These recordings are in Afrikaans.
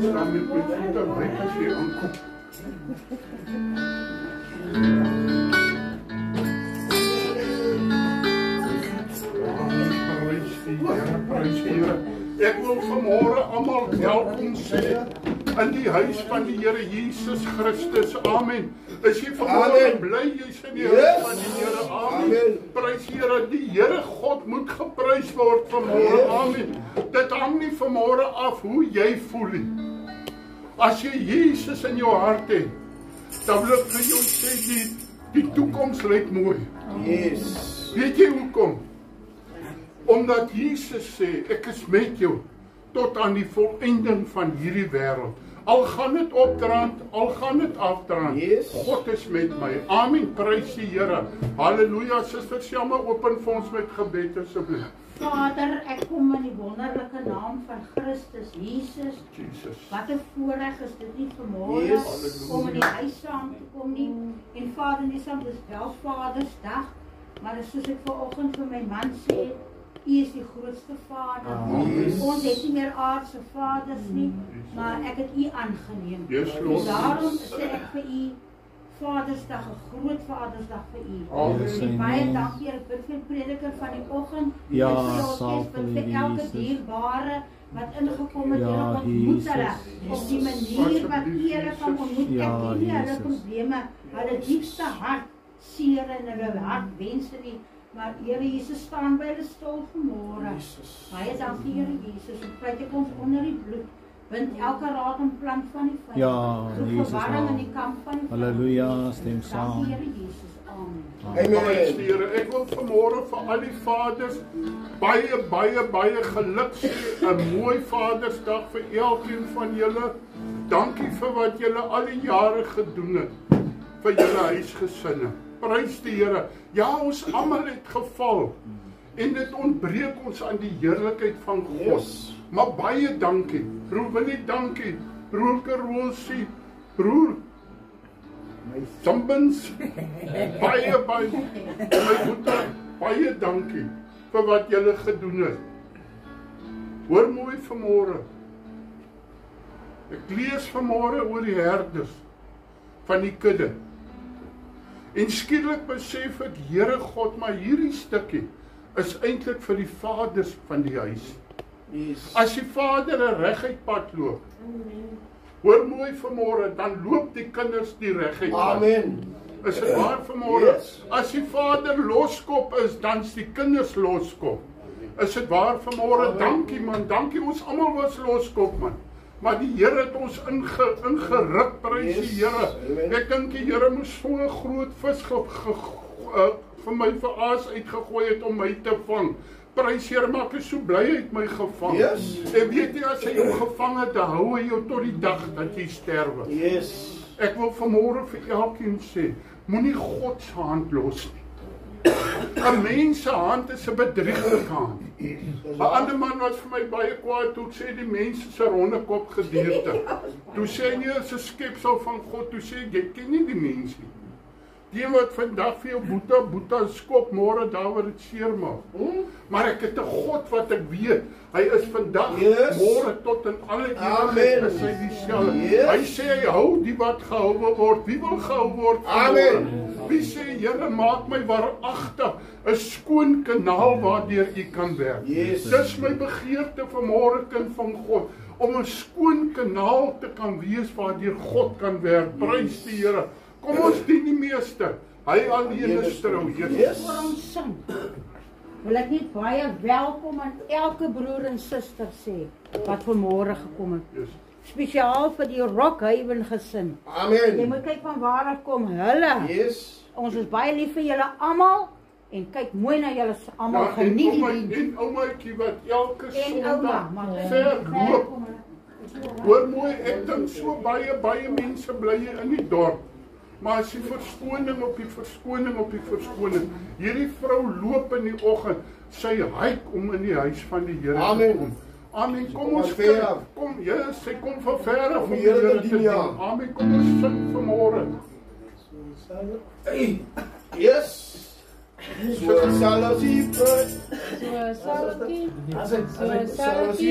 staan met my voete wyk as jy aankom. Prys die Here. Ek wil vanmôre almal welkom sê in die huis van die Here Jesus Christus. Amen. Is jy vanmôre bly jy's in die huis van die Here? Amen. Prys die Here. Die Here God moet geprys word vanmôre. Amen. Dit hang nie vanmôre af hoe jy voel nie. As jy Jesus in jou hart het, dan wil ek vir jou sê die toekoms lyk mooi. Yes. Weet jy hoekom? Omdat Jesus sê, ek is met jou tot aan die volëinding van hierdie wêreld. Al gaan dit opdraand, al gaan dit afdraand. Yes. God is met my. Amen. Prys die Here. Halleluja. Suster Selma, open vir ons met gebed asseblief. Vader, ek kom in die wonderlike naam van Christus Jesus. Wat 'n voorreg is dit nie vanmôre om in die huis saam te kom nie. En Vader, nie saam dis wel Vadersdag, maar soos ek vanoggend vir my man sê, U is die grootste Vader. Ons het nie meer aardse vaders nie, maar ek het U aangeneem. Daarom sê ek vir U Vadersdag, 'n groot Vadersdag vir U. Baie dankie, ek bid vir die prediker van die oggend. Ja, vir elke dierbare wat ingekom het, Here, ontmoet hulle op die manier wat U hulle kan ontmoet. Ek ken nie hulle probleme, hulle diepste hart seer en hulle hart wense nie. Maar Here Jesus staan by hulle stoel vanmôre. Baie dankie Here Jesus. Ek pleit ek ons onder die bloed. Bind elke raad en plan van die vyand. Ja, Jesus. Verwarring in die kamp van die vyand. Halleluja, stem saam. Dankie Here Jesus. Amen. Amen. Here, ek wil vanmôre vir al die vaders baie geluk sê. 'n Mooi Vadersdag vir elkeen van julle. Dankie vir wat julle al die jare gedoen het vir julle huisgesinne. Prys die Here. Ja, ons almal het geval en dit ontbreek ons aan die heerlikheid van God. Maar baie dankie. Broer Willie, dankie. Broer Karolsie, broer Sambins, baie my moeder, baie dankie vir wat julle gedoen het. Hoor mooi vanmôre. Ek lees vanmôre oor die herders van die kudde. En skielik besef ek, Here God, maar hierdie stukkie is eintlik vir die vaders van die huis. As die vader 'n reguit pad loop, hoor mooi vanmôre, dan loop die kinders die reguit pad. Amen. Is dit waar vanmôre? As die vader loskop is, dan's die kinders loskop. Is dit waar vanmôre? Dankie man, dankie, ons almal was loskop man. Maar die Here het ons ingeruk, prys die Here. Ek dink die Here moes so 'n groot vis vir my vir aas uitgegooi het om my te vang. Prys Here, maar ek is so bly hy het my gevang. En weet jy, as hy jou gevang het, dan hou hy jou tot die dag dat jy sterwe. Ek wil vanmôre vir elkeen sê, moenie God se hand los nie. 'n Mens se hand is 'n bedrieglike hand. 'n Ander man was vir my baie kwaad toe ek sê die mens se ronde kop gedeelte. Toe sê hy nie is 'n skepsel van God, toe sê jy ken nie die mens nie. Die wat vandag vir jou boeta skop, môre daar waar dit seer maak. Maar ek het 'n God wat ek weet, hy is vandag, môre tot in alle ewigheid is hy dieselfde. Hy sê hy hou die wat gehou word. Wie wil gehou word? Amen. Wie sê, Here, maak my waaragtig 'n skoon kanaal waardeur U kan werk. Dis my begeerte vanmôre, kind van God, om 'n skoon kanaal te kan wees waardeur God kan werk. Prys die Here. Kom ons dien die Meester. Hy alleen is trou. Voor ons sing, wil ek net baie welkom aan elke broer en suster sê wat vanmôre gekom het. Spesiaal vir die Rockhaven gesin. Amen. Jy moet kyk van waar af kom hulle. Ons is baie lief vir julle almal en kyk mooi na julle almal. Geniet die diens. En oumaatjie wat elke Sondag ver loop. Hoor mooi, ek dink so baie mense bly in die dorp. Maar as die verskoning op die verskoning op die verskoning. Hierdie vrou loop in die oggend, sy hyk om in die huis van die Here te kom. Amen. Kom ons kyk. Kom, sy kom van ver af om die Here te dien. Amen. Kom ons sing vanmôre. So sal ons U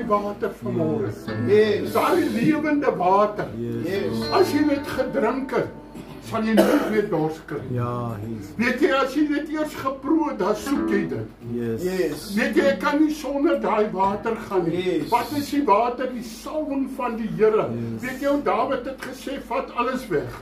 water vanmôre. Yes. Daai lewende water. Yes. As jy dit gedrink het, sal jy nooit weer dors kry. Ja, Jesus. Weet jy, as jy dit eers geproe het, dan soek jy dit. Yes. Yes. Weet jy, jy kan nie sonder daai water gaan nie. Yes. Wat is die water? Die salwing van die Here. Yes. Weet jy hoe Dawid het gesê, vat alles weg.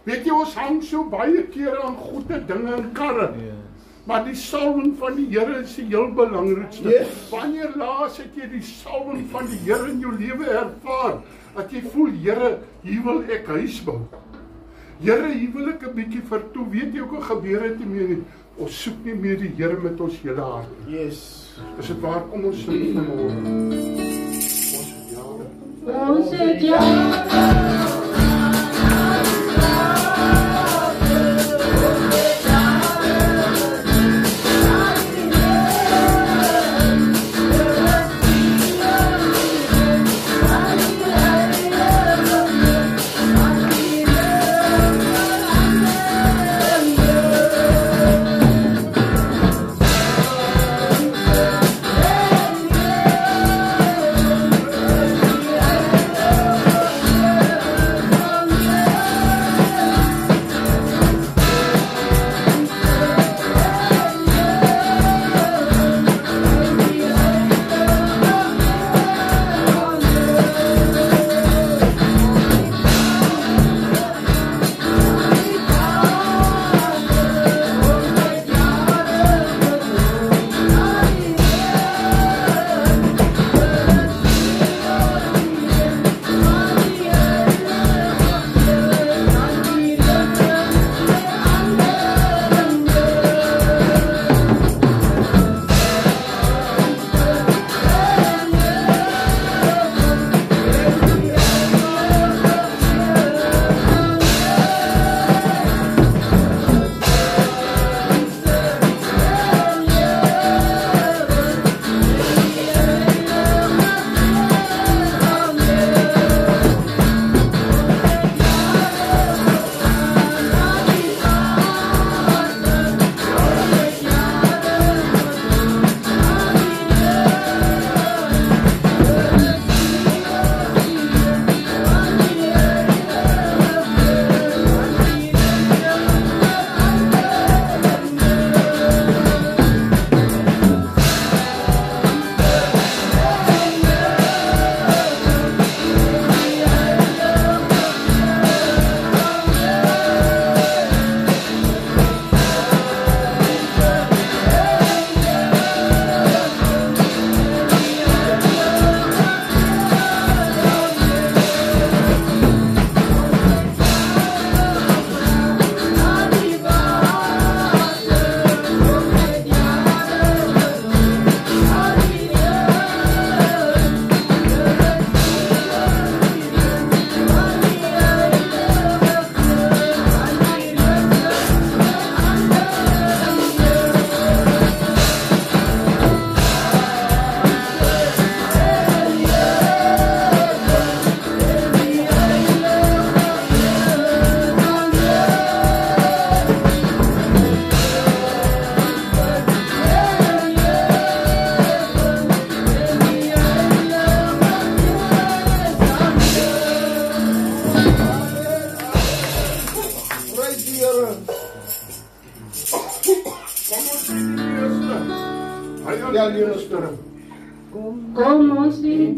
Weet jy, ons hang so baie kere aan goeie dinge en karre. Yes. Maar die salwing van die Here is die heel belangrikste. Yes. Wanneer laas het jy die salwing van die Here in jou lewe ervaar? Dat jy voel, Here, hier wil ek huis bou. Here, hier wil ek 'n bietjie vertoe. Weet jy ook al gebeur het nie meer nie. Ons soek nie meer die Here met ons hele hart. Yes. Is dit waar? Kom ons sing vanmôre. Ons het jou. Ja, Leeuwster. Kom ons die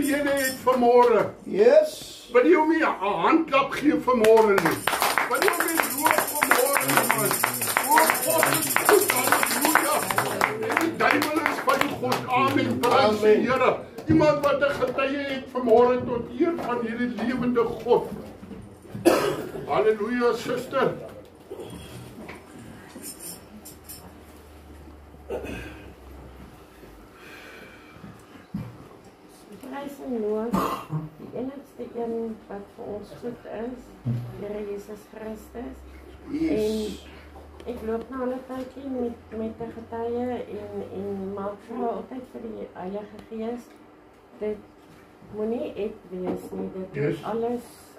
besonderhede het vanmôre. Yes. Wil jy hom nie 'n handklap gee vanmôre nie? Wil jy hom nie loof vanmôre nie, man? O, God is goed, halleluja. En die duiwel is van God, amen, prys die Here. Iemand wat 'n getuie het vanmôre tot eer van hierdie lewende God. Halleluja, suster. Prys en loof die enigste een wat vir ons goed is, Here Jesus Christus. Yes. En ek loop nou al 'n tydjie met 'n getuie en maak vra altyd vir die Heilige Gees. Dit moenie ek wees nie, dit Yes.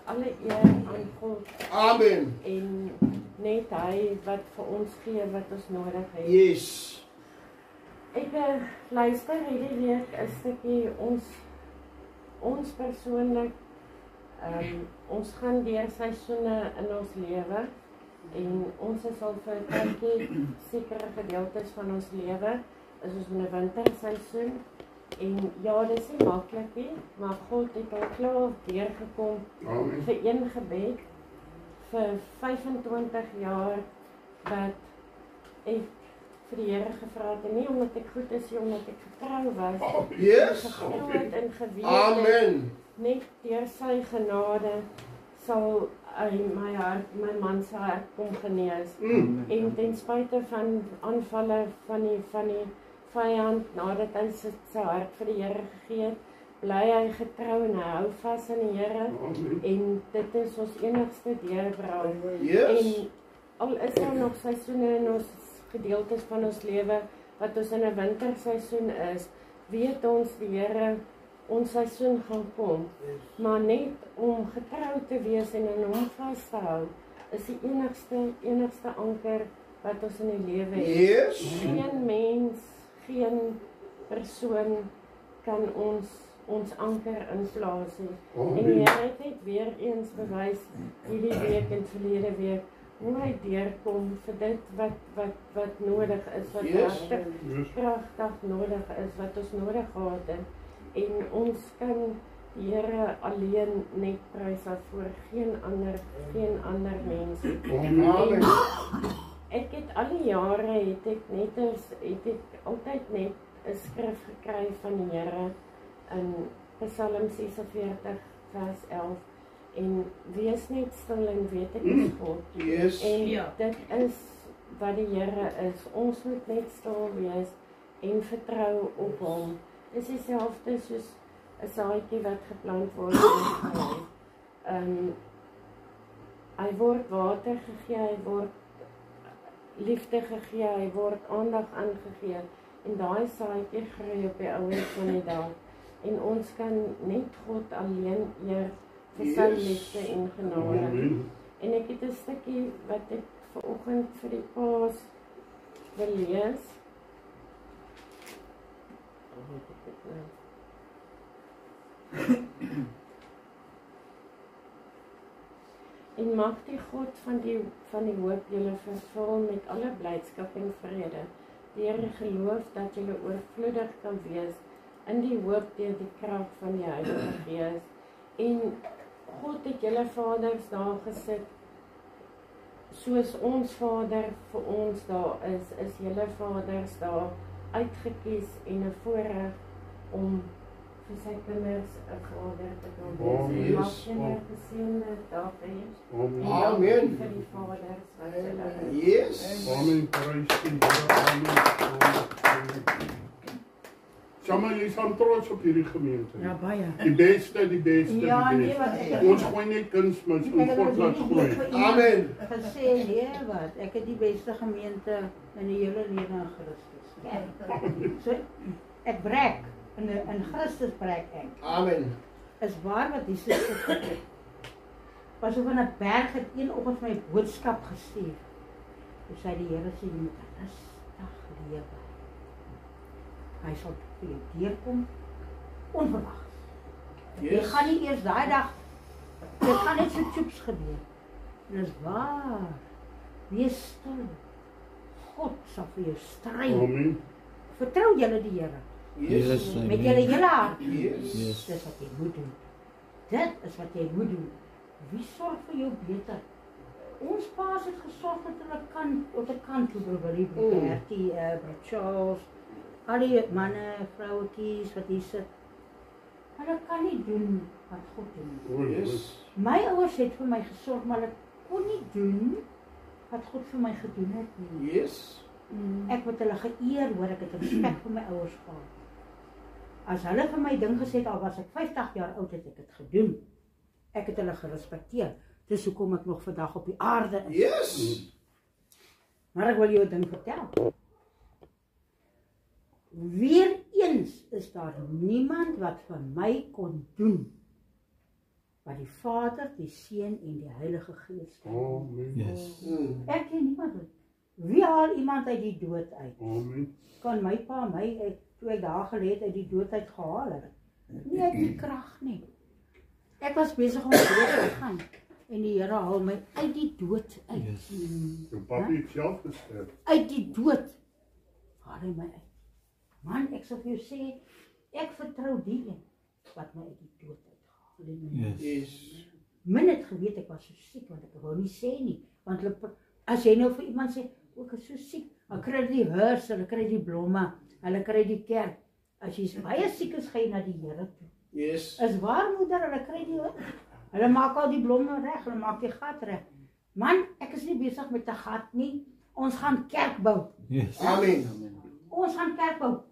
alle eer aan God Amen. en net hy wat vir ons gee wat ons nodig het. Yes. Ek luister hierdie week 'n stukkie ons persoonlik, ons gaan deur seisoene in ons lewe en ons is al vir 'n tydjie sekere gedeeltes van ons lewe is ons in 'n winterseisoen en ja, dit is nie maklik nie, maar God het al klaar deurgekom vir een gebed vir 25 jaar wat ek vir die Here gevra het, en nie omdat ek goed is, omdat ek getrou was, Yes. geglo het en geweet het, Amen. net deur sy genade sal hy my hart, my man se hart kom genees. En ten spyte van aanvalle van die vyand, nadat hy sy hart vir die Here gegee het, bly hy getrou en hy hou vas aan die Here en dit is ons enigste deurbraak. Yes. En al is daar nog seisoene in ons gedeeltes van ons lewe wat ons in 'n winterseisoen is, weet ons die Here ons seisoen gaan kom, maar net om getrou te wees en in hom vas te hou, is die enigste anker wat ons in die lewe het. Yes. Geen mens, geen persoon kan ons anker inplaas nie. En die Here het net weer eens bewys hierdie week en verlede week hoe hy deurkom vir dit wat nodig is, wat kragtig nodig is, wat ons nodig gehad het. En ons kan die Here alleen net prys daarvoor, geen ander mens. Amen. Ek het al die jare het ek altyd net 'n skrif gekry van die Here in Psalm 46 vers 11 en wees net stil en weet ek is God. Yes. En dit is wat die Here is. Ons moet net stil wees en vertrou op hom. Dit is dieselfde soos 'n saadjie wat geplant word en hy word water gegee, hy word liefde gegee, hy word aandag aangegee en daai saadjie groei op die ouens van die dag. En ons kan net God alleen eer vir sy liefde en genade. En ek het 'n stukkie wat ek vanoggend vir die paas wil lees. En mag die God van die hoop julle vervul met alle blydskap en vrede, deur die geloof dat julle oorvloedig kan wees in die hoop deur die krag van die Heilige Gees. En God het julle vaders daar gesit, soos ons Vader vir ons daar is julle vaders daar uitgekies en 'n voorreg om vir sy kinders 'n vader te kan wees. En mag julle geseënde dae hê. Amen. Vir die vaders wat julle Yes. Amen, prys die Here, amen. Jammer, jy is aan trots op hierdie gemeente. Ja, baie. Die beste. Ja, nee, wat ek Ons gooi net kunsmis om God laat groei. Amen. Gesê, nee, wat? Ek het die beste gemeente in die hele lewe in Christus. So, ek breek, in Christus breek ek. Amen. Is waar wat Jesus gesê het. Was op 'n berg het een oggend my boodskap gestuur. Toe sê die Here sê jy moet rustig lewe. Hy sal vir jou deurkom onverwags. Jy gaan nie eers daai dag, dit gaan net so chips gebeur. Dis waar. Wees stil. God sal vir jou stry. Amen. Vertrou julle die Here. Yes. Met julle hele hart. Yes. Dis wat jy moet doen. Dit is wat jy moet doen. Wie sorg vir jou beter? Ons paas het gesorg dat hulle kan op 'n kant toe Willie, Bertie, Charles, al die manne, vrouwtjies wat hier sit. Hulle kan nie doen wat God doen. Yes. My ouers het vir my gesorg, maar hulle kon nie doen wat God vir my gedoen het nie. Yes. Ek het hulle geëer, hoor, ek het respek vir my ouers gehad. As hulle vir my ding gesê het, al was ek 50 jaar oud, het ek het gedoen. Ek het hulle gerespekteer. Dis hoekom ek nog vandag op die aarde is. Yes. Maar ek wil jou 'n ding vertel. Weereens is daar niemand wat vir my kon doen wat die Vader, die Seun en die Heilige Gees kan doen. Yes. Ek ken niemand. Wie haal iemand uit die dood uit? Amen. Kan my pa my toe ek daar gelê het uit die dood uit gehaal het? Nie uit die krag nie. Ek was besig om dood te gaan en die Here haal my uit die dood uit. Yes. Jou papi het self gesterf. Uit die dood haal hy my uit. Man, ek sal vir jou sê, ek vertrou die een wat my uit die dood uitgehaal het. Yes. Yes. Min het geweet ek was so siek, want ek wou nie sê nie. Want hulle, as jy nou vir iemand sê, ek is so siek, dan kry jy die hers, hulle kry die blomme, hulle kry die kerk. As jy baie siek is, ga jy na die Here toe. Yes. Is waar, moeder, hulle kry die hers. Hulle maak al die blomme reg, hulle maak die gat reg. Man, ek is nie besig met 'n gat nie. Ons gaan kerk bou. Yes. Amen. Ons gaan kerk bou.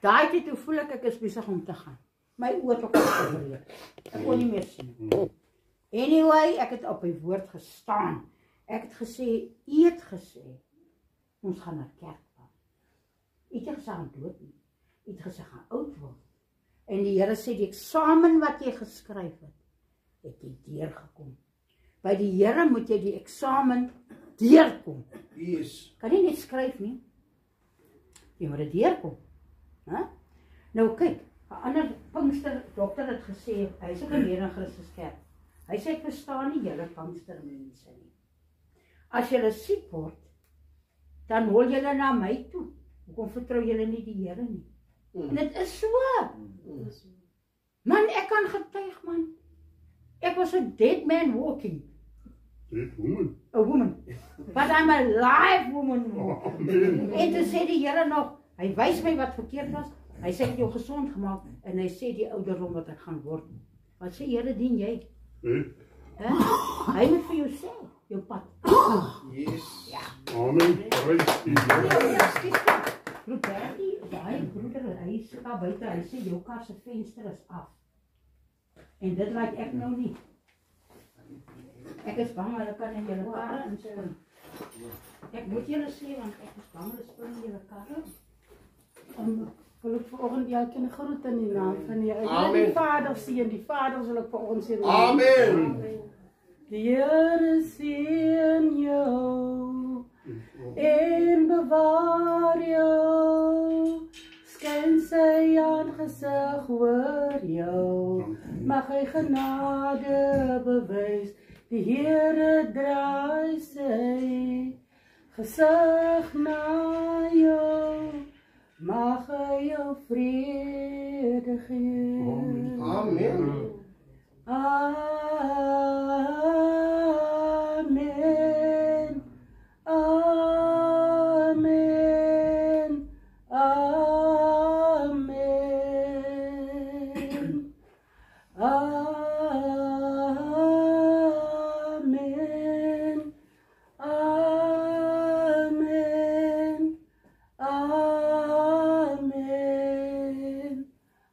Daai tyd toe voel ek is besig om te gaan. My oë het ook afgebreek. Ek kon nie meer sien. Anyway, ek het op die woord gestaan. Ek het gesê, u het gesê, ons gaan na kerk bou. U het gesê gaan dood nie. U het gesê gaan oud word. En die Here sê die eksamen wat jy geskryf het jy deurgekom. By die Here moet jy die eksamen deurkom. Yes. Kan jy net skryf nie? Jy moet dit deurkom. Nou kyk, 'n ander Pinkster dokter het gesê, hy is ook in Here Christus kerk. Hy sê ek verstaan nie julle Pinkster mense nie. As julle siek word, dan hol julle na my toe. Hoekom vertrou julle nie die Here nie? En dit is so. Man, ek kan getuig, man. Ek was 'n dead man walking. Dit woman. A woman. But I'm a live woman. Amen. En toe sê die Here nog, hy wys my wat verkeerd was. Hy sê ek het jou gesond gemaak en hy sê die ouderdom wat ek gaan word. Wat sê Here dien jy? Hy moet vir jou sê, jou pad. Yes. Amen. Praise die Here. Robertie, daai broeder, hy is daar buite, hy sê jou kar se venster is af. En dit laat ek nou nie. Ek is bang hulle kan in julle karre inspring. Ek moet julle sê want ek is bang hulle spring in julle karre. Wil ek vanoggend elkeen groet in die naam van die Amen. Die Vader seën, die Vader wil ek vir ons sê. Amen. Die Here seën jou en bewaar jou. Skyn sy aangesig oor jou. Mag hy genade bewys. Die Here draai sy gesig na jou. Mag hy jou vrede gee. Amen. Amen. Amen. Amen. Amen. Amen. Amen.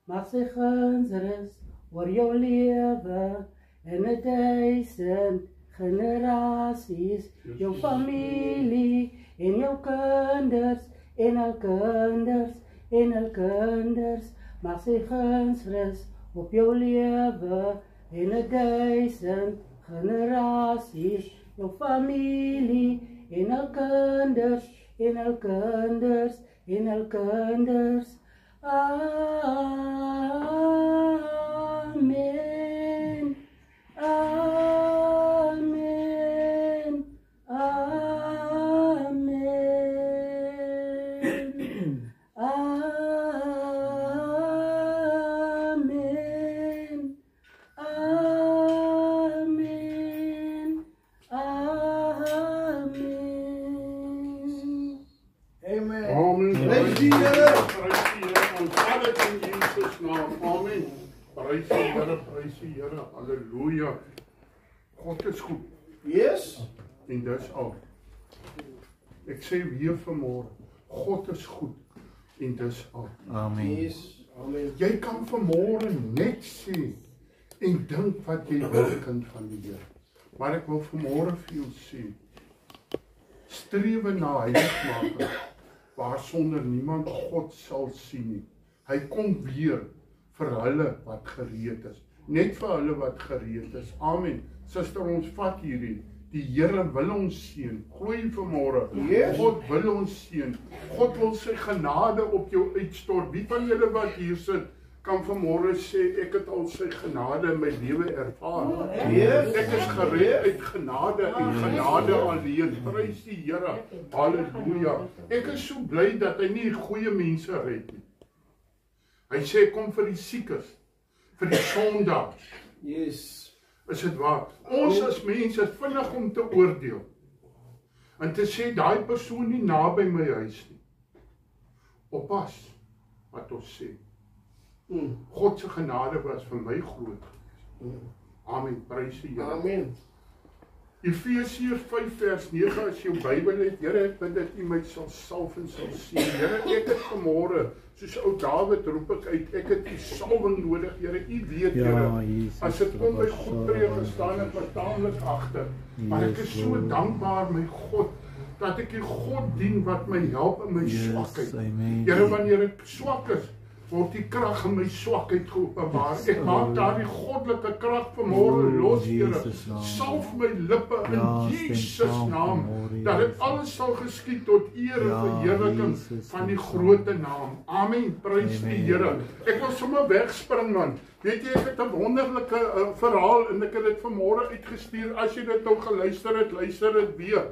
Mag sy guns rus oor jou lewe en 1000 generasies, jou familie en jou kinders en al kinders en al kinders. Mag sy guns rus op jou lewe en 1000 generasies, jou familie en al kinders en al kinders en al kinders. Amen. Amen. Amen. Amen. naam. Amen. Prys die Here, halleluja. God is goed. Yes. En dis al. Ek sê weer vanmôre, God is goed. En dis al. Amen. Yes. Amen. Jy kan vanmôre net sê en dink wat jy wil, kind van die Here. Maar ek wil vanmôre vir jou sê, strewe na heiligmaking, waarsonder niemand God sal sien nie. Hy kom weer vir hulle wat gereed is. Net vir hulle wat gereed is. Amen. Suster, ons vat hierdie. Die Here wil ons seën. Glooi vanmôre. Yes. God wil ons seën. God wil sy genade op jou uitstort. Wie van julle wat hier sit, kan vanmôre sê, ek het al sy genade in my lewe ervaar. Yes. Ek is gered uit genade en genade alleen. Prys die Here. Halleluja. Ek is so bly dat hy nie goeie mense red nie. Hy sê kom vir die siekes, vir die sondaars. Yes. Is dit waar? Ons as mense is vinnig om te oordeel. En te sê daai persoon nie naby my huis nie. Oppas wat ons sê. God se genade was vir my groot. Amen. Prys die Here. Amen. Efesiërs 5 vers 9 as jy jou Bybel het, Here, ek bid dat U my sal salf en sal seën. Here, ek het vanmôre, soos ou Dawid roep ek uit, ek het U salwing nodig, Here. U weet, Here, Jesus, as dit kom by God preek gestaan ek vertaamlik agter. Maar ek is so dankbaar, my God, dat ek die God dien wat my help in my swakheid. amen. Here, wanneer ek swak is, word die krag in my swakheid geopenbaar. Ek maak daardie goddelike krag vanmôre los, Here. Salf my lippe in Jesus naam, dat dit alles sal geskied tot eer en verheerliking van die groote naam. Amen. Prys die Here. Ek wil sommer wegspring, man. Weet jy, ek het 'n wonderlike verhaal en ek het dit vanmôre uitgestuur. As jy dit nou geluister het, luister dit weer.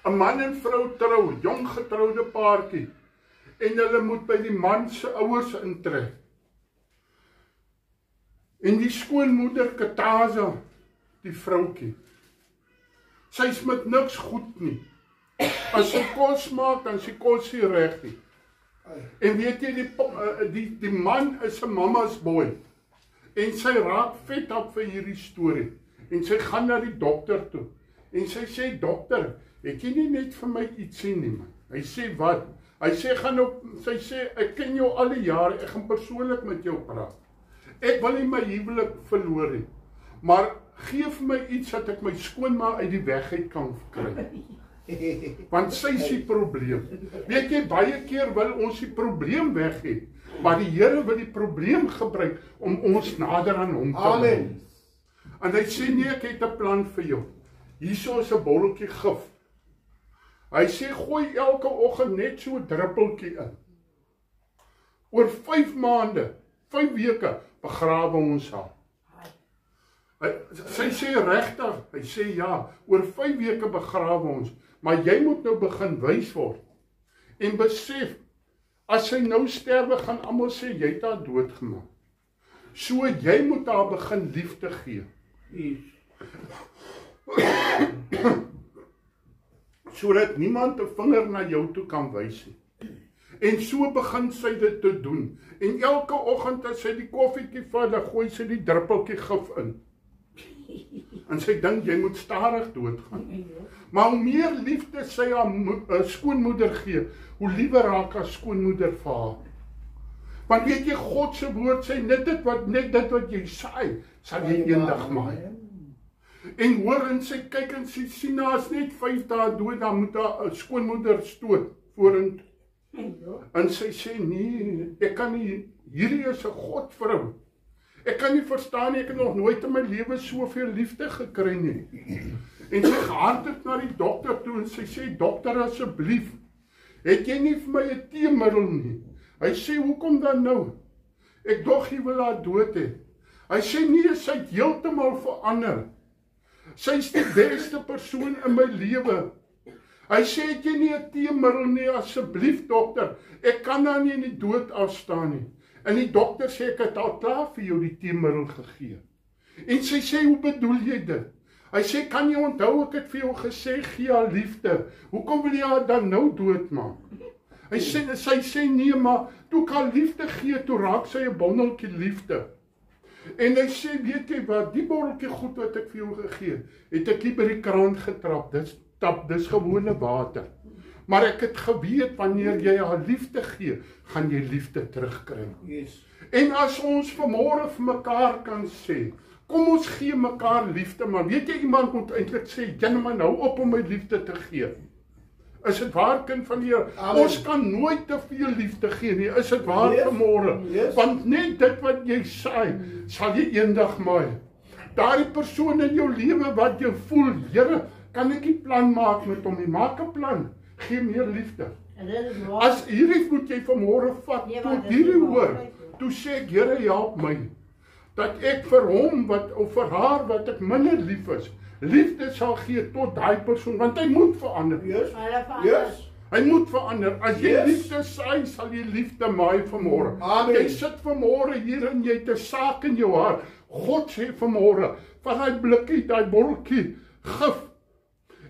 'n Man en vrou trou, jong getroude paartjie. En hulle moet by die man se ouers intrek. En die skoonmoeder Kataza, die vroutjie, sy's met niks goed nie. As sy kos maak, dan sy kos nie reg nie. En weet jy, die man is 'n mama's boy. En sy raak vet op vir hierdie storie. En sy gaan na die dokter toe. En sy sê, dokter, het jy nie net vir my iets sê nie, man? Hy sê, wat? Hy sê, sy sê, ek ken jou al die jare, ek gaan persoonlik met jou praat. Ek wil nie my huwelik verloor nie, maar geef my iets dat ek my skoonma uit die weg uit kan kry. Want sy is die probleem. Weet jy, baie keer wil ons die probleem weg hê, maar die Here wil die probleem gebruik om ons nader aan hom te bring. En hy sê, nee, ek het 'n plan vir jou. Hierso is 'n botteltjie gif. Hy sê, gooi elke oggend net so 'n druppeltjie in. Oor 5 maande, 5 weke, begrawe ons haar. Sy sê regtig, hy sê ja, oor 5 weke begrawe ons, maar jy moet nou begin wys word. En besef, as sy nou sterwe, gaan almal sê, jy het haar doodgemaak. So jy moet haar begin liefde gee. Sodat niemand 'n vinger na jou toe kan wys nie. En so begin sy dit te doen. En elke oggend as sy die koffietjie vat, dan gooi sy die druppeltjie gif in. En sy dink jy moet stadig doodgaan. Maar hoe meer liefde sy haar skoonmoeder gee, hoe liewer raak haar skoonmoeder vir haar. Want weet jy, God se woord sê net dit wat jy saai, sal jy eendag maai. En hoor en sy kyk en sy sien daar's net 5 dae dood, dan moet haar skoonmoeder stoot vorentoe. En sy sê nee, ek kan nie, hierdie is 'n Godvrou. Ek kan nie verstaan nie, ek het nog nooit in my lewe soveel liefde gekry nie. En sy gehardloop na die dokter toe en sy sê, dokter asseblief, het jy nie vir my 'n teemiddel nie? Hy sê, hoekom dan nou? Ek dog jy wil haar dood hê. Hy sê nee, sy het heeltemal verander. Sy is die beste persoon in my lewe. Hy sê, het jy nie 'n teemiddel nie, asseblief dokter, ek kan haar nie in die dood afstaan nie. En die dokter sê, ek het al klaar vir jou die teemiddel gegee. En sy sê, hoe bedoel jy dit? Hy sê, kan jy onthou, ek het vir jou gesê, gee haar liefde. Hoekom wil jy haar dan nou doodmaak? Sy sê nee, maar toe ek haar liefde gee, toe raak sy 'n bondeltjie liefde. En hy sê, weet jy wat, die botteltjie goed wat ek vir jou gegee, het ek hier by die kraan getrap, dis gewone water. Maar ek het geweet, wanneer jy haar liefde gee, gaan jy liefde terugkry. Yes. En as ons vanmôre vir mekaar kan sê, kom ons gee mekaar liefde, maar weet jy, iemand moet eintlik sê, jy maar nou op om my liefde te gee. Is dit waar, kind van die Here? Ons kan nooit te veel liefde gee nie, is dit waar vanmôre? Yes. Want net dit wat jy saai, sal jy eendag maai. Daardie persoon in jou lewe wat jy voel, Here, kan ek nie plan maak met hom nie, maak 'n plan, gee meer liefde. As hierdie moet jy vanmôre vat, tot hierdie hoor, toe sê ek, Here, help my, dat ek vir hom, of vir haar, wat ek minder lief is, liefde sal gee tot daai persoon, want hy moet verander. Yes. Hy moet verander. As jy liefde saai, sal jy liefde maai vanmôre. Jy sit vanmôre hier en jy het 'n saak in jou hart. God sê vanmôre, van daai blikkie, daai botteltjie gif,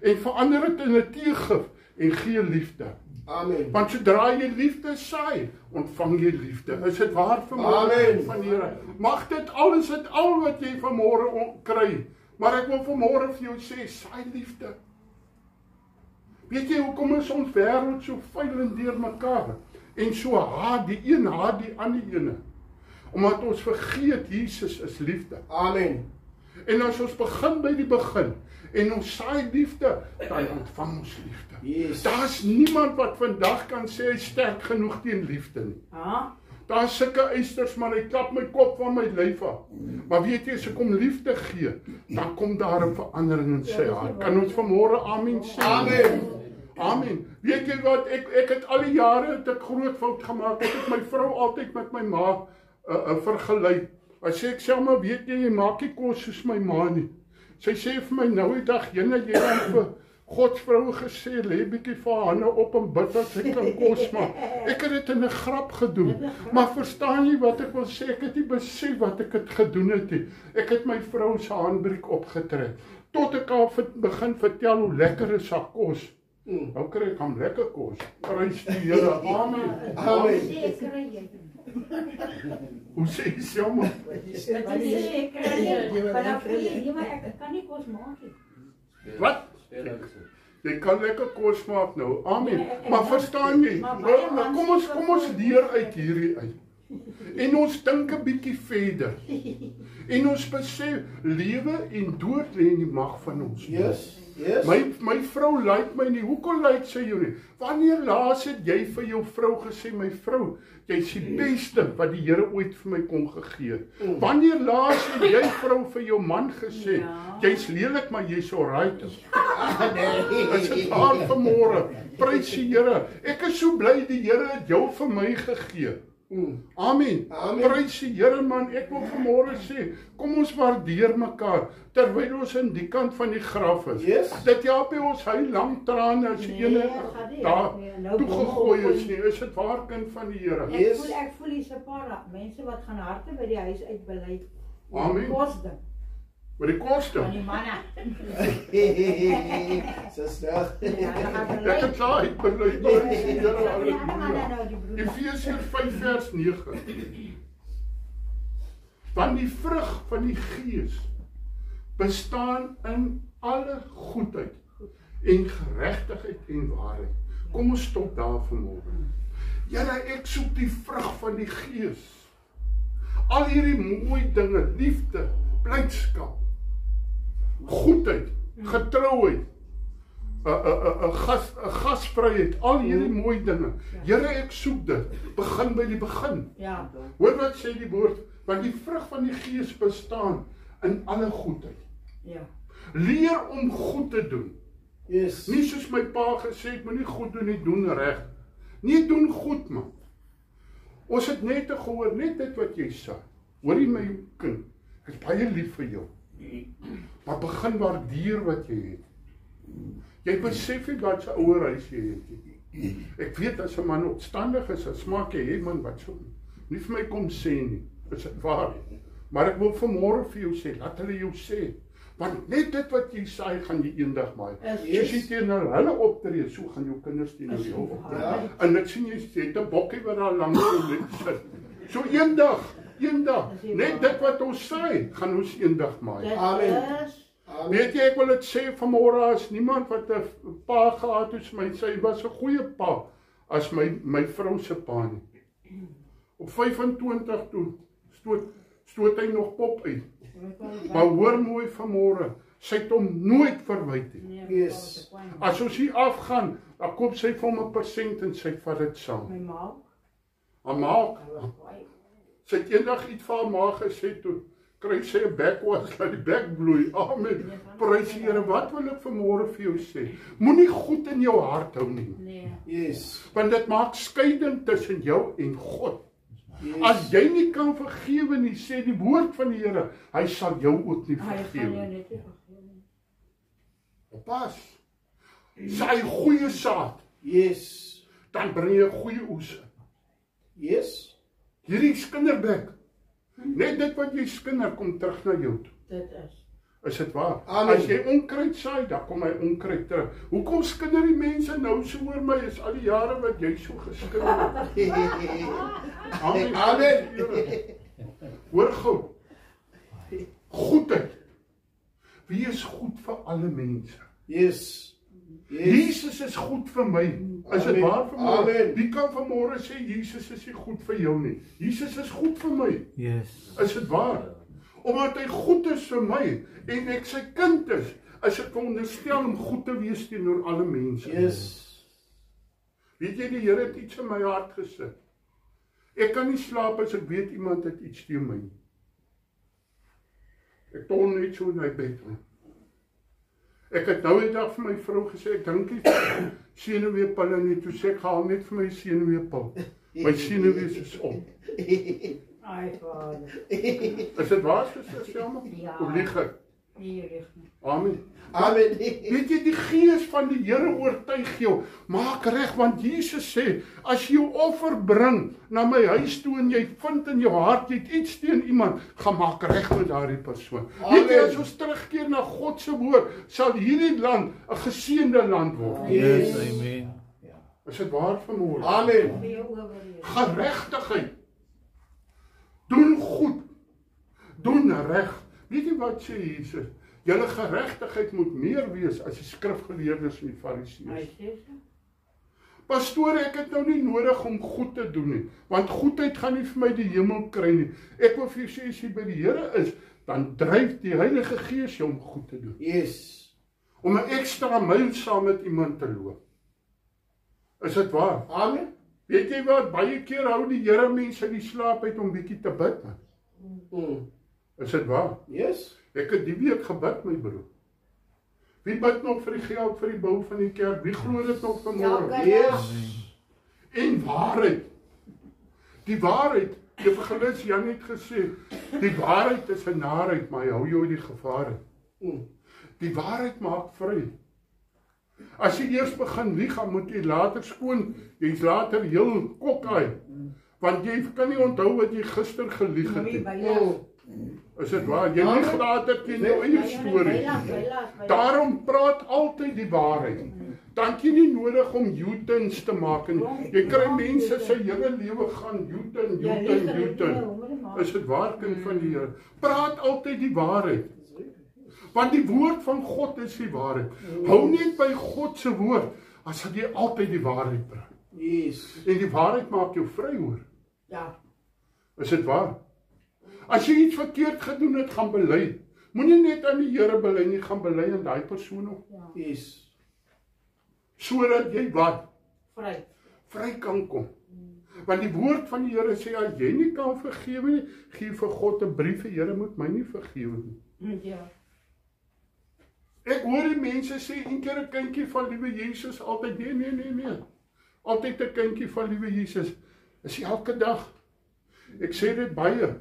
en verander dit in 'n teegif, en gee liefde. Amen. Want sodra jy liefde saai, ontvang jy liefde. Is dit waar vanmôre van die Here? Mag dit alles, dit al wat jy vanmôre kry. Maar ek wil vanmôre vir jou sê, saai liefde. Weet jy hoekom is ons wêreld so vuil en deur mekaar? En so haat die een haat die ander ene. Omdat ons vergeet Jesus is liefde. Amen. En as ons begin by die begin en ons saai liefde, dan ontvang ons liefde. Yes. Daar's niemand wat vandag kan sê hy sterk genoeg teen liefde nie. Daar's sulke eisters, maar hy klap my kop van my lyf af. Maar weet jy, as ek hom liefde gee, dan kom daar 'n verandering in sy hart. Kan ons vanmôre amen sê? Amen. Amen. Weet jy wat, ek het al die jare het ek groot fout gemaak. Ek het my vrou altyd met my ma vergelyk. Sy sê ek sê maar, weet jy maak nie kos soos my ma nie. Sy sê vir my nou die dag, jy dan vir Gods vrou gesê, lê bietjie vir haar hande op en bid dat sy kan kos maak. Ek het dit in 'n grap gedoen. Maar verstaan jy wat ek wil sê? Ek het nie besef wat ek het gedoen het nie. Ek het my vrou se handbriek opgetrek. Tot ek haar begin vertel hoe lekker is haar kos. Nou kry ek hom lekker kos. Prys die Here. Amen. Amen. Hoe sê jy sommer? Wat? Jy kan lekker kos maak nou. Amen. Maar verstaan jy? Kom ons leer uit hierdie uit. En ons dink 'n bietjie verder. En ons besef lewe en dood lê in die mag van ons. Yes. My vrou like my nie. Hoekom like sy jou nie? Wanneer laas het jy vir jou vrou gesê, my vrou, jy's die beste wat die Here ooit vir my kon gegee het? Wanneer laas het jy vrou vir jou man gesê, jy's lelik maar jy's alright? Is dit waar vanmôre? Prys die Here. Ek is so bly die Here het jou vir my gegee. Amen. Prys die Here man, ek wil vanmôre sê, kom ons waardeer mekaar, terwyl ons in die kant van die graf is. Dit help by ons hy lang trane as ene daar toegegooi is nie, is dit waar kind van die Here? Ek voel hier's 'n paar mense wat gaan harte by die huis uitbely. Amen. Wat die koste? Van die manne. Sister. Ek het klaar uitbely. Efesiërs 5 vers 9. Want die vrug van die Gees bestaan in alle goedheid en geregtigheid en waarheid. Kom ons stop daar vanmôre. Here, ek soek die vrug van die Gees. Al hierdie mooi dinge, liefde, blydskap, goedheid, getrouheid, gasvryheid, al hierdie mooi dinge. Here, ek soek dit. Begin by die begin. Hoor wat sê die woord? Want die vrug van die Gees bestaan in alle goedheid. Leer om goed te doen. Nie soos my pa gesê het, moenie goed doen nie, doen reg. Nie doen goed man. Ons het net gehoor, net dit wat jy sê. Hoor jy my kind? Ek is baie lief vir jou. Maar begin waardeer wat jy het. Jy besef nie wat se ouer huis jy het nie. Ek weet as 'n man opstandig is, dan smaak jy, man, wat so. Nie vir my kom sê nie. Is dit waar? Maar ek wil vanmôre vir jou sê, laat hulle jou sê. Want net dit wat jy saai, gaan jy eendag maai. Yes. Soos jy teenoor hulle optree, so gaan jou kinders teenoor jou optree. Ja. En ek sien jy het 'n bokkie wat daar langs jou sit. So eendag, net dit wat ons saai, gaan ons eendag maai. Amen. Amen. Weet jy, ek wil dit sê vanmôre, as niemand wat 'n pa gehad het, my sê, hy was 'n goeie pa, as my vrou se pa nie. Op 25 toe, stoot hy nog pop uit. Maar hoor mooi vanmôre, sy het hom nooit verwyd nie. Yes. As ons hier afgaan, dan koop sy vir hom 1% en sy vat dit saam. My ma. Haar maak, sy het eendag iets vir haar ma gesê toe, kry sy 'n bekwas, laat die bek bloei. Amen. Prys die Here. Wat wil ek vanmôre vir jou sê? Moenie goed in jou hart hou nie. Nee. Yes. Want dit maak skeiding tussen jou en God. Yes. As jy nie kan vergewe nie, sê die woord van die Here, hy sal jou ook nie Hy gaan jou vergewe nie. net nie vergewe nie. Pas. Saai goeie saad, Yes. dan bring jy goeie oes in. Yes. Hierdie skinderbek. Net dit wat jy skinder kom terug na jou toe. Dit is. Is dit waar? Amen. As jy onkruid saai, dan kom hy onkruid terug. Hoekom skinder die mense nou so oor my? Is al die jare wat jy so geskinder het. Amen. Amen. Hoor gou. Goedheid. Wie is goed vir alle mense? Yes. Yes. Jesus is goed vir my. Is dit Amen. waar vanmôre? Amen. Wie kan vanmôre sê Jesus is nie goed vir jou nie? Jesus is goed vir my. Yes. Is dit waar? Omdat hy goed is vir my en ek sy kind is ek veronderstel om goed te wees teenoor alle mense. Yes. Weet jy, die Here het iets in my hart gesit. Ek kan nie slaap as ek weet iemand het iets teen my. Ek ton net so in my bed. Ek het nou 'n dag vir my vrou gesê, ek dink nie senuweepille nie, toe sê ek haal net vir my senuweepil. My senuwees is op. Ai, Vader. Is dit waar, suster Selma? Ja. Of lieg ek? Nee, reg nie. Amen. Amen. Weet jy, die gees van die Here oortuig jou, maak reg, want Jesus sê, as jy jou offer bring na my huis toe en jy vind in jou hart, jy het iets teen iemand, gaan maak reg met daardie persoon. Weet jy, as ons terugkeer na God se woord, sal hierdie land 'n geseënde land word. Yes, amen. Is dit waar vanmôre? Amen. Vir jou oorweeg. Geregtigheid. Doen goed. Doen reg. Weet jy wat sê Jesus? Julle geregtigheid moet meer wees as die skrifgeleerdes en die Hy fariseërs. sê so. Pastoor, ek het nou nie nodig om goed te doen nie, want goedheid gaan nie vir my die hemel kry nie. Ek wil vir jou sê, as jy by die Here is, dan dryf die Heilige Gees jou om goed te doen. Yes. Om 'n ekstra myl saam met iemand te loop. Is dit waar? Amen. Weet jy wat, baie keer hou die Here mense die slaap uit om bietjie te bid, man. Mm. Is dit waar? Yes. Ek het die week gebid, my broer. Wie bid nog vir die geld vir die bou van die kerk? Wie glo dit nog vanmôre? Ja, Yes. En waarheid. Die waarheid, die evangelis Jan het gesê, die waarheid is 'n narheid, maar hy hou jou uit die gevare. Mm. Die waarheid maak vry. As jy eers begin lieg, dan moet jy later skoon, jy's later heel kokaai. Want jy kan nie onthou wat jy gister gelieg het Moenie nie. bylas. Is dit waar? Jy lieg later teen jou eie storie. Daarom praat altyd die waarheid. Dan het jy nie nodig om U-turns te maak en jy kry mense se hele lewe gaan U-turn. Is dit waar, kind van die Here? Praat altyd die waarheid. Want die woord van God is die waarheid. Hou net by God se woord, as sal jy altyd die waarheid praat. Yes. En die waarheid maak jou vry, hoor. Ja. Is dit waar? As jy iets verkeerd gedoen het, gaan bely. Moenie net aan die Here bely nie, gaan bely aan daai persoon ook. Yes. Sodat jy wat? Vry. Vry kan kom. Want die woord van die Here sê, as jy nie kan vergewe nie, gee vir God 'n brief, Here moet my nie vergewe nie. Ja. Ek hoor die mense sê, een keer 'n kindjie van liewe Jesus, altyd, nee. Altyd 'n kindjie van liewe Jesus. Is elke dag. Ek sê dit baie.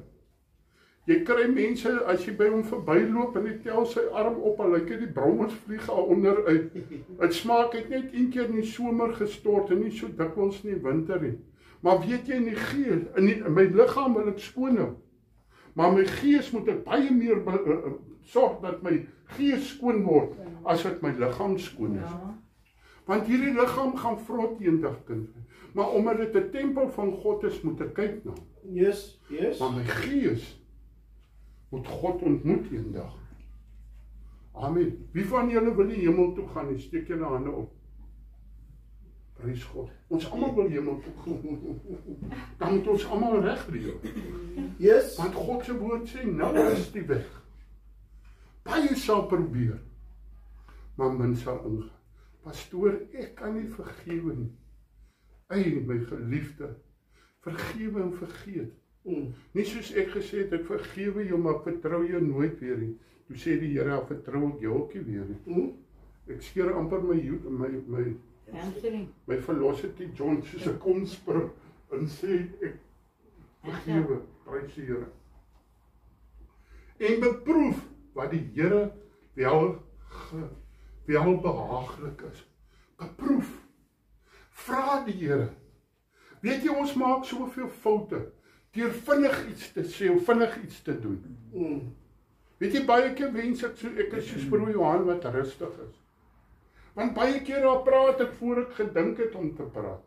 Jy kry mense, as jy by hom verbyloop en hy tel sy arm op, en lyk die brommers vlieg al onder uit. Het smaak, het net een keer in die somer gestort, en nie so dikwels in die winter nie. Maar weet jy, in die gees, in my liggaam wil ek skoon hou. Maar my gees moet ek baie meer sorg dat my gees skoon word, as dit my liggaam skoon is. Ja. Want hierdie liggaam gaan vrot eendag, kind. Maar omdat dit 'n tempel van God is, moet ek kyk na. Yes, yes. Maar my gees moet God ontmoet eendag. Amen. Wie van julle wil die hemel toe gaan? Steek julle hande op. Prys God. Ons almal wil hemel toe gaan. Dan moet ons almal reg leef. Yes. Want God se woord sê, nou is die weg. Baie sal probeer, maar min sal ingaan. Pastoor, ek kan nie vergewe nie. Ei, my geliefde, vergewe en vergeet. Nie soos ek gesê het, ek vergewe jou, maar ek vertrou jou nooit weer nie. Toe sê die Here, vertrou ek jou ook nie weer nie. Ek skeer amper my Velocity John, soos ek kom spring, en sê, ek vergewe, prys die Here. En beproef wat die Here wel behaaglik is. Beproef. Vra die Here. Weet jy, ons maak soveel foute, deur vinnig iets te sê, of vinnig iets te doen. Weet jy, baie keer wens ek is soos broer Johan wat rustig is. Want baie keer daar praat ek voor ek gedink het om te praat.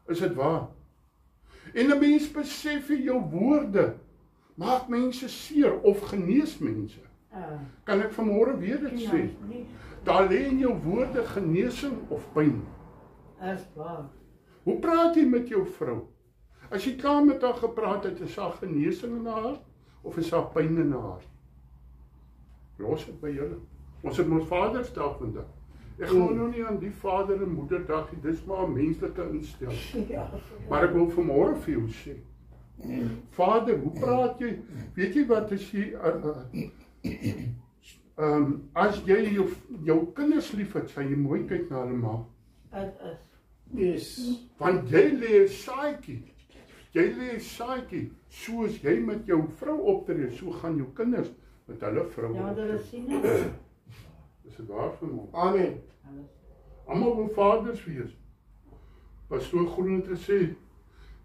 Is dit waar? En 'n mens besef jou woorde maak mense seer of genees mense. Kan ek vanmôre weer dit sê? Daar lê in jou woorde genesing of pyn. Is waar. Hoe praat jy met jou vrou? As jy klaar met haar gepraat het, is daar genesing in haar of is daar pyn in haar? Los dit by julle. Ons het ons Vadersdag vandag. Ek gaan nou nie aan die Vader en Moederdag nie, dis maar 'n menslike instelling. Maar ek wil vanmôre vir jou sê, Vader, hoe praat jy? Weet jy wat as jy as jy jou kinders liefhet, sal jy mooi kyk na hulle ma. Yes. Want jy lê 'n saadjie. Jy lê 'n saadjie. Soos jy met jou vrou optree, so gaan jou kinders met hulle vrou Ja, optree. dit is sien nie. Is dit waar vir my? Amen. Almal wil vaders wees. Pastoor Groen het gesê,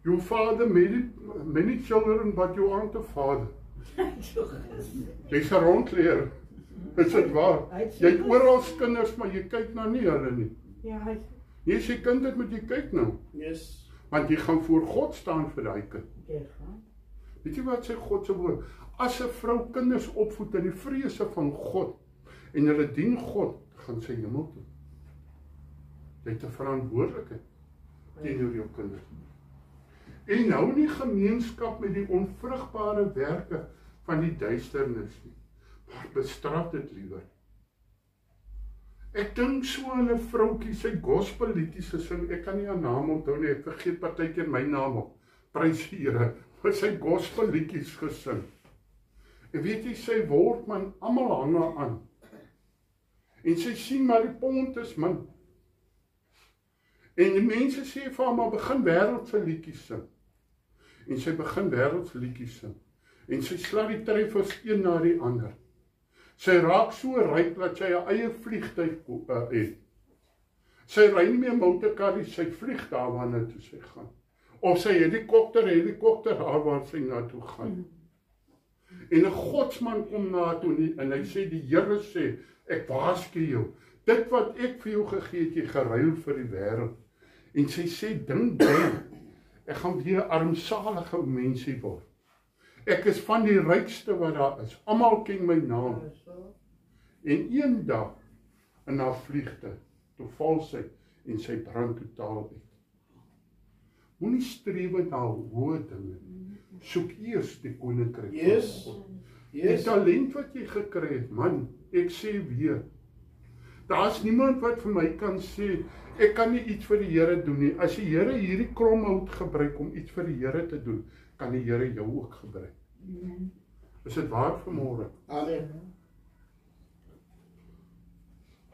your father many children, but you aren't a father. Jy's 'n rondleer. Is dit waar? Jy het oral kinders, maar jy kyk na nie hulle nie. Ja, Jy sê kind, dit moet jy kyk nou. Yes. Want jy gaan voor God staan vir daai kind. Weet jy wat sê God se woord? As 'n vrou kinders opvoed in die vrese van God en hulle dien God, gaan sy hemel toe. Jy het 'n verantwoordelikheid teenoor jou kinders. En hou nie gemeenskap met die onvrugbare werke van die duisternis nie, maar bestraf dit liewer. Ek dink so aan 'n vroutjie, sy gospelliedjies gesing, ek kan nie haar naam onthou nie, ek vergeet partykeer my naam op, prys die Here, maar sy gospelliedjies gesing. En weet jy, sy word man, almal hang haar aan. En sy sien maar die pont is man. En die mense sê vir haar, maar begin wêreldse liedjies sing. En sy begin wêreldse liedjies sing. En sy sla die treffers een na die ander. Sy raak so ryk dat sy 'n eie vliegtuig het. Sy ry nie meer motorkar nie, sy vlieg daar waarna toe sy gaan. Of sy helikopter daar waar sy na toe gaan. En 'n godsman kom na toe nie, en hy sê, die Here sê, ek waarsku jou, dit wat ek vir jou gegee het, jy geruil vir die wêreld. En sy sê, dink jy, ek gaan weer armsalige mensie word. Ek is van die rykste wat daar is. Almal ken my naam. En eendag in haar vliegtuig, toe val sy en sy brand totaal uit. Moenie streef na hoë dinge. Soek eers die koninkryk. Yes. Die talent wat jy gekry het, man, ek sê weer, daar's niemand wat vir my kan sê, ek kan nie iets vir die Here doen nie. As die Here hierdie kromhout gebruik om iets vir die Here te doen, kan die Here jou ook gebruik. Is dit waar vanmôre? Amen.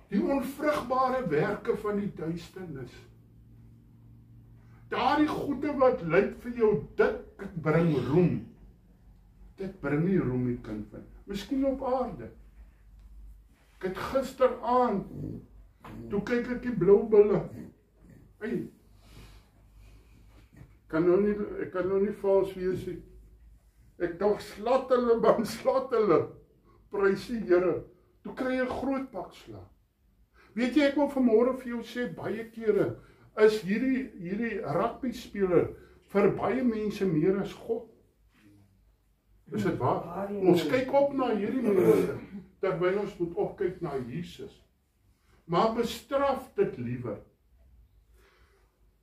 Die onvrugbare werke van die duisternis. Daardie goede wat lyk vir jou, dit bring roem. Dit bring nie roem nie, kind van. Miskien op aarde. Ek het gisteraand, toe kyk ek die blou bulle. Hey, ek kan nou nie vals wees nie. Ek dink slat hulle, prys die Here, toe kry jy 'n groot pak slag. Weet jy, ek wil vanmôre vir jou sê, baie kere is hierdie rugby speler vir baie mense meer as God. Is dit waar? Ons kyk op na hierdie mense, terwyl ons moet opkyk na Jesus. Maar bestraf dit liewer.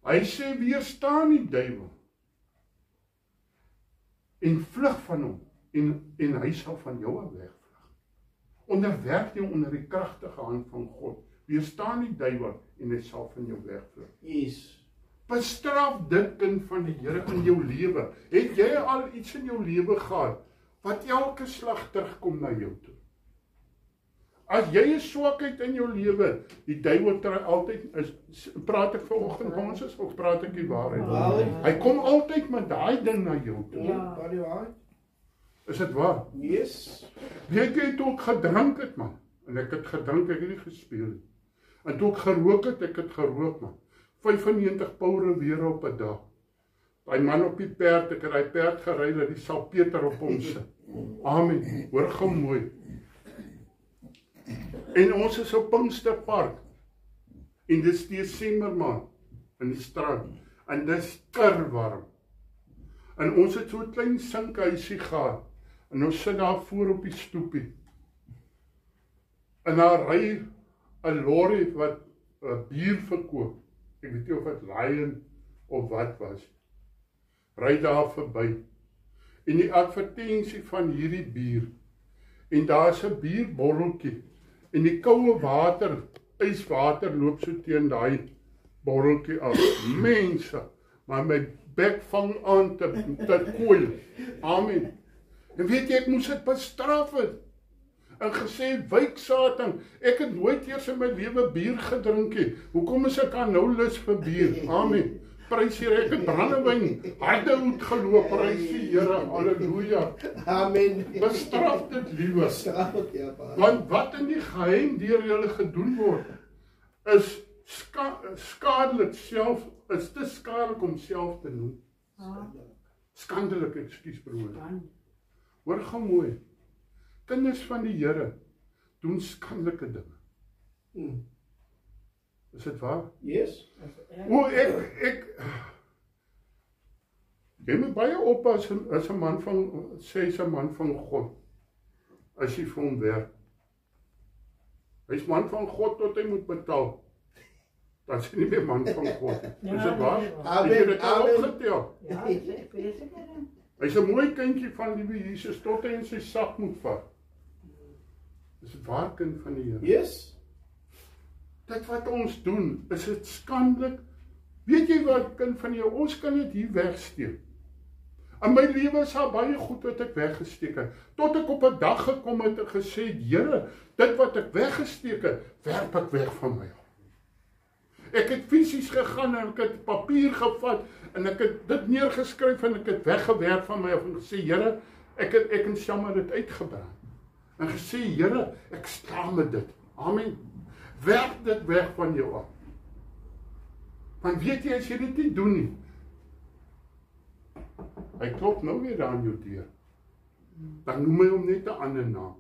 Hy sê, weerstaan die duiwel en vlug van hom, en hy sal van jou af wegvlug. Onderwerp jou onder die kragtige hand van God. Weerstaan die duiwel en hy sal van jou wegvlug. Yes. Bestraf dit kind van die Here in jou lewe. Het jy al iets in jou lewe gehad wat elke slag terugkom na jou toe? As jy 'n swakheid in jou lewe, die duiwel altyd praat ek vanoggend van ons of praat ek die waarheid? Hy kom altyd met daai ding na jou toe. Ja. Is dit waar? Yes. Weet jy toe ek gedrink het, man? En ek het gedrink, ek het nie gespeel nie. En toe ek gerook het, ek het gerook, man. 95 poure weer op 'n dag. Daai man op die perd, ek het daai perd gery dat die salpeter op hom sit. Amen. Hoor gou mooi. En ons is op Pinksterpark. En dis Desember maand in die strand. En dis warm. En ons het so 'n klein sinkhuisie gehad. En ons sit daar voor op die stoepie. En daar ry 'n lorry wat bier verkoop. Ek weet nie of dit Lion of wat was. Ry daar verby. En die advertensie van hierdie bier. En daar's 'n bierbotteltjie. En die koue water, yswater loop so teen daai botteltjie af. Mense, maar my bek vang aan te koel. Amen. En weet jy, ek moes dit bestraf het. En gesê, wyk Satan, ek het nooit eers in my lewe bier gedrink nie. Hoekom is ek aan nou lus vir bier? Amen. Prys die Here, ek het brandewyn harde hoed geloop, prys die Here, halleluja. Amen. Bestraf dit liewer. Bestraf dit, ja, pa. Want wat in die geheim deur julle gedoen word, is skadelik self, is te skadelik om self te noem. Skandelik, ekskuus broer. Hoor gou mooi. Kinders van die Here doen skandelike dinge. Is dit waar? Yes. O, jy moet baie oppas as 'n man van, sê 'n man van God, as jy vir hom werk. Hy's man van God tot hy moet betaal. Dan is hy nie meer man van God. Is dit waar? Jy het al opgetel. Ja, ek weet seker. Hy's 'n mooi kindjie van liewe Jesus tot hy in sy sak moet vat. Is dit waar, kind van die Here? Yes. Dit wat ons doen, is dit skandelik. Weet jy wat, kind van die Here, ons kan dit hier wegsteek. In my lewe is daar baie goed wat ek weggesteek het. Tot ek op 'n dag gekom het en gesê, Here, dit wat ek weggesteek het, werp ek weg van my. Ek het fisies gegaan en ek het papier gevat en ek het dit neergeskryf en ek het weggewerp van my af en gesê, Here, ek het sommer dit uitgebrand. En gesê, Here, ek staan met dit. Amen. Werp dit weg van jou af. Want weet jy, as jy dit nie doen nie, hy klop nou weer aan jou deur. Dan noem hy hom net 'n ander naam.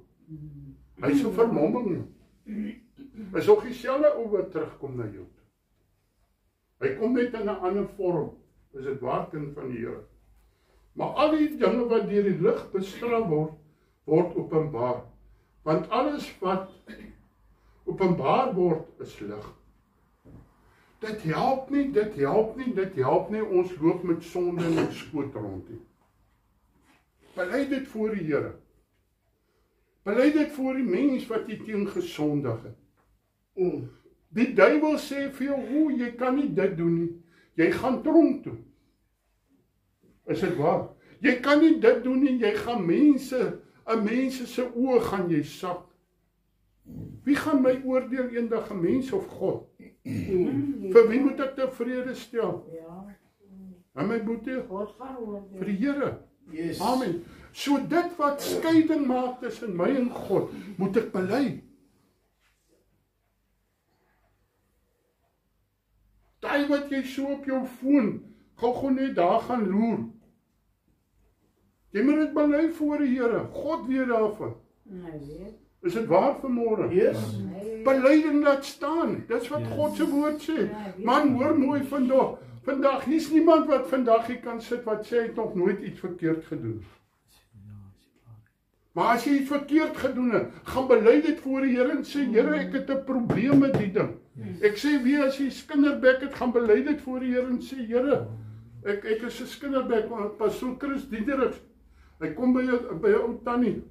Hy is 'n vermomming. Hy is ook dieselfde ou wat terugkom na jou toe. Hy kom net in 'n ander vorm. Is dit waar, kind van die Here? Maar al die dinge wat deur die lig bestraf word openbaar. Want alles wat openbaar word is lig. Dit help nie, ons loop met sonde in ons skoot rond nie. Bely dit voor die Here. Bely dit voor die mens wat jy teen gesondig het. Die duiwel sê vir jou, jy kan nie dit doen nie. Jy gaan tronk toe. Is dit waar? Jy kan nie dit doen nie, jy gaan mense se oë gaan jy sak. Wie gaan my oordeel eendag, 'n mens of God? Vir wie moet ek tevrede stel? Ja. En my boetie? God gaan oordeel. Vir die Here. Yes. Amen. So dit wat skeiding maak tussen my en God, moet ek bely. Daai wat jy so op jou foon, gou net daar gaan loer. Jy moet dit bely voor die Here. God weet daarvan. Is dit waar vanmôre? Yes. Belyden laat staan. Dis wat God se woord sê. Man, hoor mooi vandag. Vandag, hier's niemand wat vandag hier kan sit wat sê hy het nog nooit iets verkeerd gedoen. Maar as jy iets verkeerd gedoen het, gaan bely dit voor die Here en sê, Here, ek het 'n probleem met die ding. Ek sê weer, as jy skinderbek het, gaan bely dit voor die Here en sê, Here, ek is 'n skinderbek, pastoor Chris Diedericks. Hy kom by 'n ou tannie.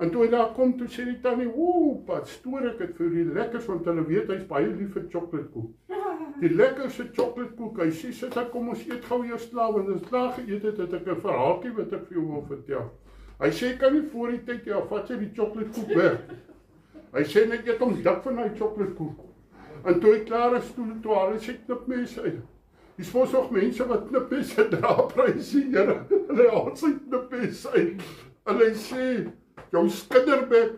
En toe hy daar kom, toe sê die tannie, pastoor, ek het vir die lekkers, want hulle weet, hy is baie lief vir chocoladekoek. Die lekkerste chocoladekoek, hy sê, sit ek, kom ons eet gou eers klaar, want as klaar geëet het ek 'n verhaaltjie wat ek vir jou wil vertel. Hy sê, kan nie voor die tyd, vat sy die chocoladekoek weg. Hy sê, net eet om dik van die chocoladekoek. En toe hy klaar is, toe haal hy sê knipmes uit. Dis mos nog mense wat knipmes dra, prys die Here. Hulle haal sy knipmes uit. En hy sê, jou skinderbek,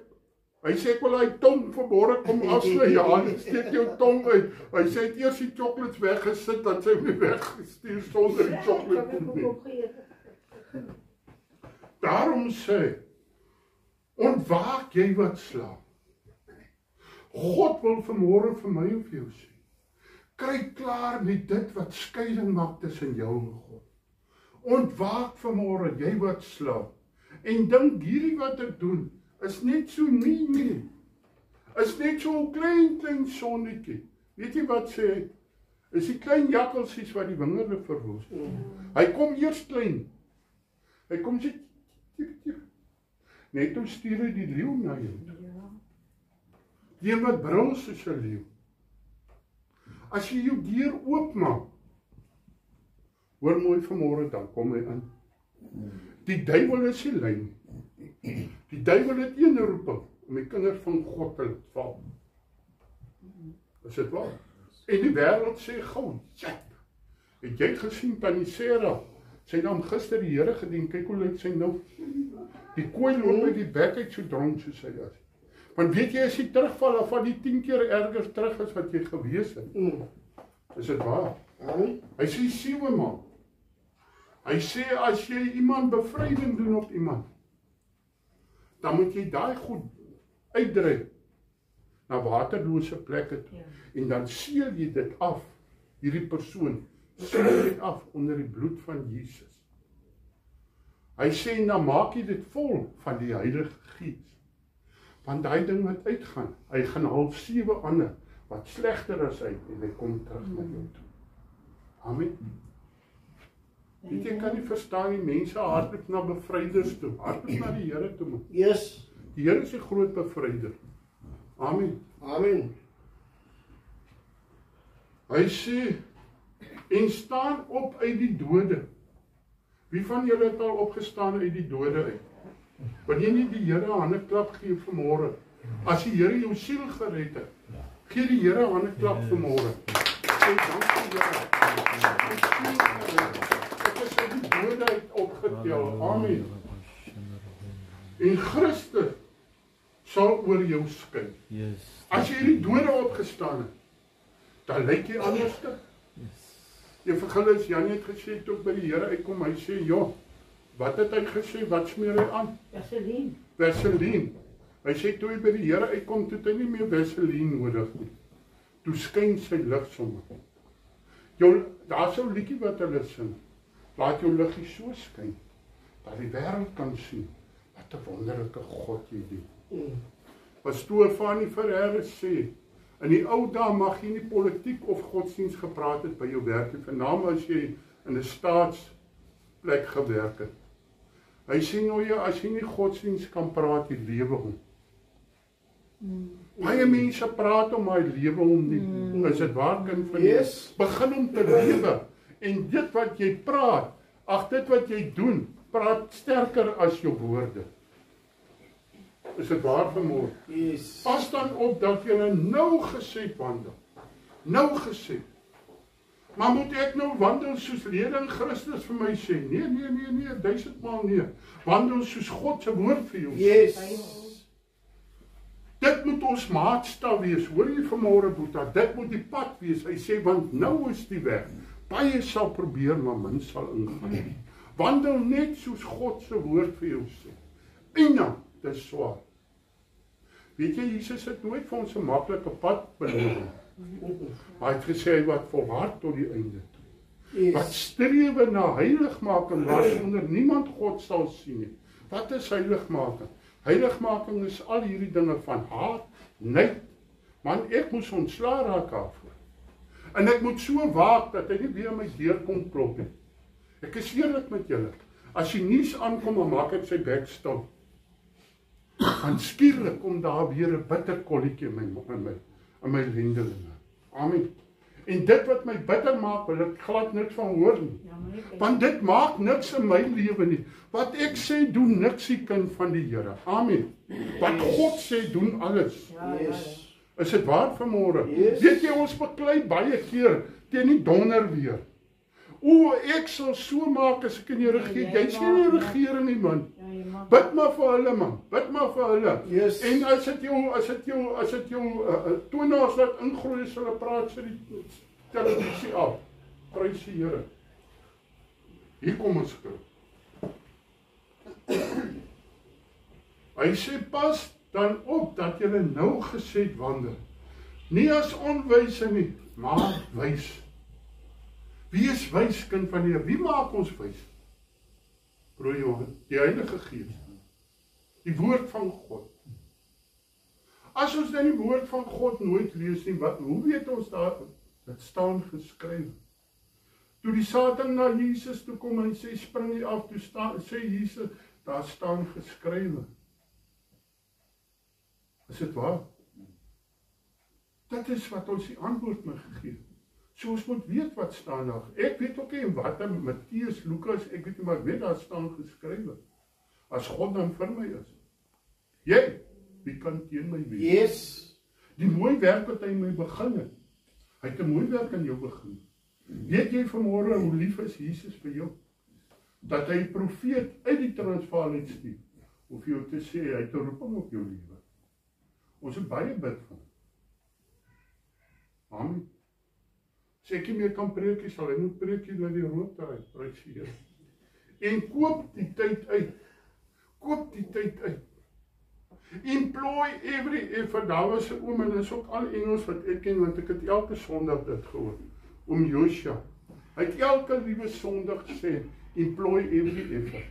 hy sê, ek wil hy tong vanmôre kom afsny, hy steek jou tong uit. Hy sê, het eers die chocolates weggesit, dan sy my weggestuur sonder die chocoladekoek nie. Daarom sê, ontwaak jy wat slaap. God wil vanmôre vir my en vir jou sê, kry klaar met dit wat skeiding maak tussen jou en God. Ontwaak vanmôre, jy wat slaap. En dink hierdie wat ek doen, is net so nie. Is net so 'n klein sonnetjie. Weet jy wat sê hy? Is die klein jakkalsies wat die wingerde verwoes. Hy kom eers klein. Hy kom sê, net toe stuur hy die leeu na jou. Die wat brul soos 'n leeu. As jy jou deur oopmaak, hoor mooi vanmôre, dan kom hy in. Die duiwel is die lyn. Die duiwel het een roeping om die kinders van God te laat val. Is dit waar? En die wêreld sê gou, het jy gesien tannie Sarah? Sy het hom gister die Here gedien, kyk hoe lyk sy nou. Die kooi loop uit die bek uit so dronk soos hy is. Want weet jy, as jy terugval, dan val die 10 keer erger terug as wat jy gewees het. Is dit waar? Hy sê 7 maal. Hy sê, as jy iemand bevryding doen op iemand, dan moet jy daai goed uitdryf na waterlose plekke toe. En dan seël jy dit af, hierdie persoon, seël dit af onder die bloed van Jesus. Hy sê, dan maak jy dit vol van die Heilige Gees. Want daai ding wat uitgaan, hy gaan haal 7 ander, wat slegter as hy, en hy kom terug na jou toe. Amen. Weet jy, kan nie verstaan die mense hardloop na bevryders toe, hardloop na die Here toe. Yes. Die Here is die groot bevryder. Amen. Amen. Hy sê, en staan op uit die dode. Wie van julle het al opgestaan uit die dode uit? Wanneer nie die Here 'n handeklap gee vanmôre, as die Here jou siel gered het, gee die Here 'n handeklap vanmôre. Sê dankie Here. Ek is uit die dode uit opgetel. Amen. En Christus sal oor jou skyn. As jy uit die dode opgestaan het, dan lyk jy anders. Evangelis Janie het gesê, toe ek by die Here uitkom, hy sê, joh, wat het hy gesê, wat smeer hy aan? Vaseline. Hy sê, toe hy by die Here uitkom, toe het hy nie meer Vaseline nodig nie. Toe skyn sy lig sommer. Daar is 'n liedjie wat hulle sing, laat jou liggie so skyn, dat die wêreld kan sien, wat 'n wonderlike God jy dien. Pastoor Fanny Ferreira sê, in die ou dae mag jy nie politiek of godsdienst gepraat het by jou werk, veral as jy in 'n staatsplek gewerk het. Hy sê nou ja, as jy nie godsdienst kan praat, die lewe om. Baie mense praat om my lewe om nie. Is dit waar, kind van Jesus? Begin om te lewe. En dit wat jy praat, dit wat jy doen, praat sterker as jou woorde. Is dit waar vanmôre? Yes. Pas dan op dat jy nou gesê wandel. Nou gesê. Maar moet ek nou wandel soos leerling Christus vir my sê? Nee, 1000 maal nee. Wandel soos God se woord vir jou. Yes. Dit moet ons maatstaf wees. Hoor jy vanmôre, Boeta? Dit moet die pad wees. Hy sê, want nou is die weg. Baie sal probeer, maar min sal ingaan. Wandel net soos God se woord vir jou sê. En dan dis swaar. Weet jy, Jesus het nooit vir ons 'n maklike pad beloof nie. Maar hy het gesê wat volhard tot die einde toe. Wat strewe na heiligmaking waaronder niemand God sal sien nie. Wat is heiligmaking? Heiligmaking is al hierdie dinge van haat, nait. Man, ek moes ontslae raak daarvoor. En ek moet so waak dat hy nie weer my deur kom klop nie. Ek is eerlik met julle. As die nuus aankom, dan maak ek sy bek stil. En skielik kom daar weer 'n bitter kolletjie in my lendelinge. Amen. En dit wat my bitter maak, wil ek glad niks van hoor nie. Want dit maak niks in my lewe nie. Wat ek sê, doen niks, die kind van die Here. Amen. Wat God sê, doen alles. Is dit waar vanmôre? Weet jy, ons beklei baie keer teen die donder weer. O, ek sal so maak as ek in die regering. Jy sien nie regering nie, man. Bid maar vir hulle, man. Bid maar vir hulle. En as dit jou toenaars laat ingroei, as hulle praat sy die televisie af. Prys die Here. Hier kom ons skrif. Hy sê, pas dan op dat julle nou gesed wandel. Nie as onwyse nie, maar wys. Wie is wys, kind van die Here? Wie maak ons wys? Broer Johan, die Heilige Gees. Die woord van God. As ons dan die woord van God nooit lees nie, hoe weet ons daar? Dit staan geskryf. Toe die Satan na Jesus toe kom en sê, spring jy af, toe sê Jesus, daar staan geskrywe. Is dit waar? Dit is wat ons die antwoord my gegee. So ons moet weet wat staan daar. Ek weet ook nie wat in Matteus, Lukas, ek weet nie, maar ek weet daar staan geskrywe. As God dan vir my is. Jy, wie kan teen my wees? Die mooi werk wat hy my begin het. Hy het 'n mooi werk aan jou begin. Weet jy vanmôre hoe lief is Jesus vir jou? Dat hy 'n profeet uit die Transvaal het stuur. Om vir jou te sê, hy het 'n roeping op jou lewe. Ons het baie bid van. Amen. As ek nie meer kan preekie, sal hy moet preekie na die rook uit, prys die Here. En koop die tyd uit. Koop die tyd uit. Employ every effort. Daar was 'n oom en is ook al Engels wat ek ken, want ek het elke Sondag dit gehoor. Oom Josia. Hy het elke liewe Sondag gesê, employ every effort.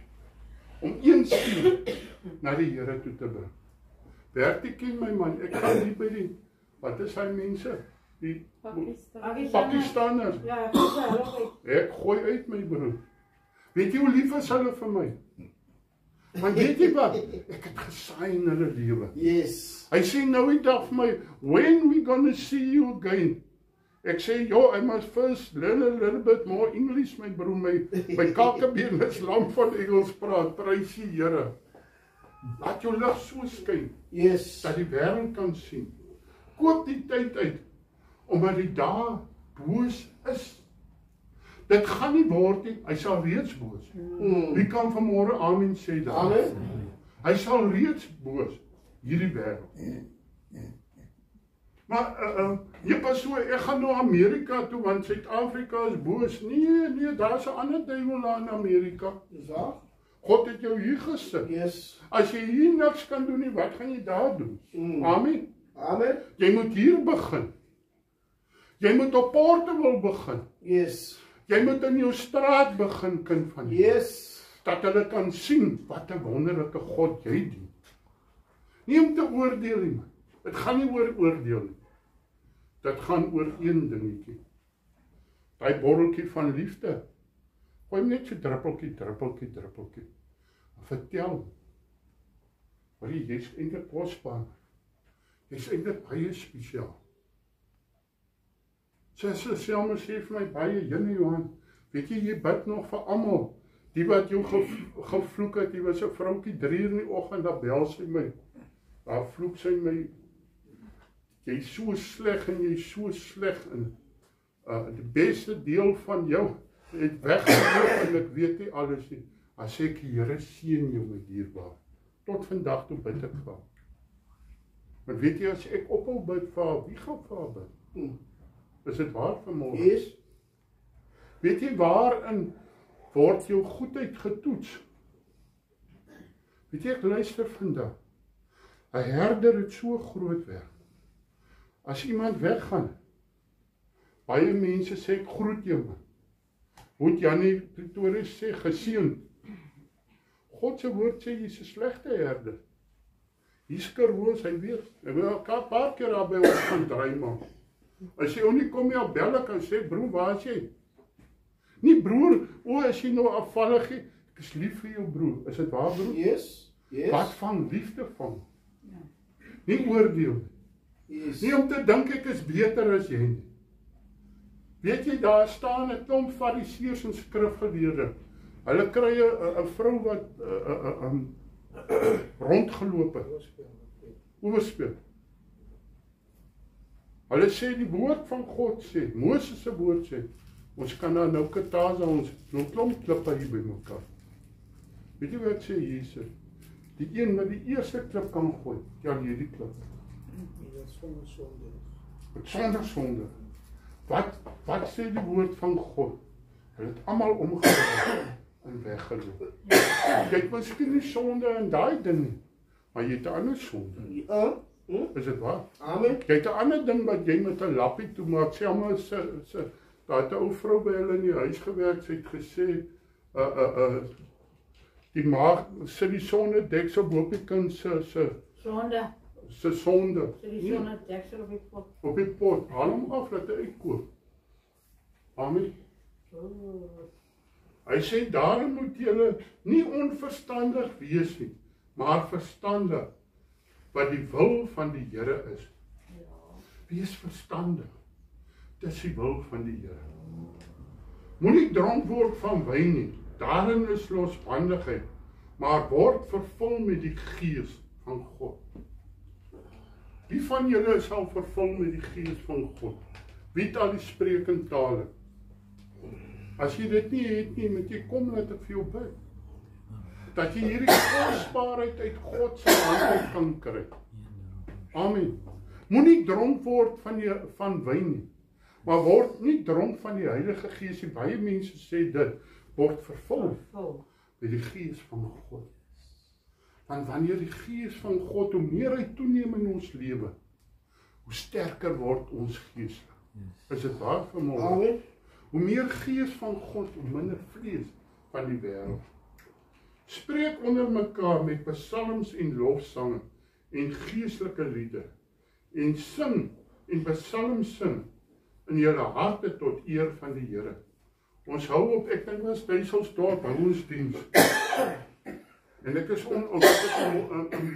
Om een stier na die Here toe te bring. Werk ek ken my man, ek gaan nie by die, wat is hy mense? Die Pakistaners. Ja, ek gooi uit my broer. Weet jy hoe lief is hulle vir my? Want weet jy wat? Ek het gesaai in hulle lewe. Hy sê nou die dag vir my, when we gonna see you again? Ek sê, yo, I must first learn a little bit more English, my broer. My kakebeen is lam van Engels praat, prys die Here. Laat jou lig so skyn, dat die wêreld kan sien. Koop die tyd uit, omdat die dae boos is. Dit gaan nie word nie, hy sal reeds boos. Wie kan vanmôre amen sê daar? Hy sal reeds boos, hierdie wêreld. Maar, jy pas so, ek gaan nou Amerika toe, want Suid-Afrika is boos. Nee, daar is 'n ander duiwel daar in Amerika. God het jou hier gesit. As jy hier niks kan doen nie, wat gaan jy daar doen? Amen. Jy moet hier begin. Jy moet op Portable begin. Jy moet in jou straat begin, kind van die Here. Dat hulle kan sien wat 'n wonderlike God jy dien. Nie om te oordeel nie, man. Dit gaan nie oor oordeel nie. Dit gaan oor een dingetjie. Daai borreltjie van liefde. Gooi net so druppeltjie. Vertel. Maar jy's eintlik kosbaar. Jy's eintlik baie spesiaal. Suster Selma sê vir my baie, Jene Johan, weet jy bid nog vir almal. Die wat jou gevloek het, die was 'n vroukie 3 uur in die oggend, daar bel sy my. Daar vloek sy my. Jy's so sleg en jy's so sleg en die beste deel van jou het weggeloop en ek weet nie alles nie. As ek Here seën jou my dierbaar. Tot vandag toe bid ek vir. Maar weet jy, as ek ophou bid vir haar, wie gaan vir haar bid? Is dit waar vanmôre? Weet jy waarin word jou goedheid getoets? Weet jy, ek luister vandag. 'n herder het so groot werk. As iemand weggaan, baie mense sê, ek groet jou man. Hoe het Janie Pretorius sê, geseënd. God se woord sê, jy's 'n slegte herder. Hier skerwoos, hy weet. Hy wil 'n paar keer daar by ons gaan draai maak. As jy nie kom, jy bel ek en sê, broer, waar is jy? Nie broer, as jy nou afvallig, ek is lief vir jou broer. Is dit waar, broer? Yes. Wat van liefde van? Nie oordeel. Yes. Nie om te dink ek is beter as jy nie. Weet jy, daar staan 'n klomp fariseërs en skrifgeleerde. Hulle kry 'n vrou wat rondgeloop het. Oorspeel. Hulle sê die woord van God sê, Moses se woord sê, ons kan daar nou kataza, ons nou klomp klippe hier by mekaar. Weet jy wat sê Jesus? Die een wat die eerste klip kan gooi, ja, hierdie klip. Sonder sonde. Wat sê die woord van God? Hulle het almal omgedraai en weggeloop. Jy het miskien nie sonde in daai ding nie, maar jy het 'n ander sonde. Is dit waar? Amen. Jy het 'n ander ding wat jy met 'n lappie toe maak. Sê almal daar het 'n ou vrou by hulle in die huis gewerk, sy het gesê die maag sit die sondedeksel bo op die kind se sonde. Die sondedeksel op die pot. Op die pot. Haal hom af dat hy uitkoop. Amen. Hy sê daarom moet julle nie onverstandig wees nie, maar verstandig wat die wil van die Here is. Wees verstandig. Dis die wil van die Here. Moenie dronk word van wyn nie. Daarin is losbandigheid, maar word vervul met die Gees van God. Wie van julle sal vervul met die Gees van God? Wie het al die sprekende tale? As jy dit nie het nie, moet jy kom dat ek vir jou bid. Dat jy hierdie kosbaarheid uit God se hand uit kan kry. Amen. Moenie dronk word van wyn nie, maar word nie dronk van die Heilige Gees nie. Baie mense sê dit, word vervul met die Gees van God. Want wanneer die Gees van God, hoe meer hy toeneem in ons lewe, hoe sterker word ons gees. Is dit waar vanmôre? Amen. Hoe meer Gees van God, hoe minder vlees van die wêreld. Spreek onder mekaar met psalms en lofsange en geestelike liedere en sing en psalms sing in julle harte tot eer van die Here. Ons hou op, ek dink was Duiselsdorp, hou ons diens. En ek is in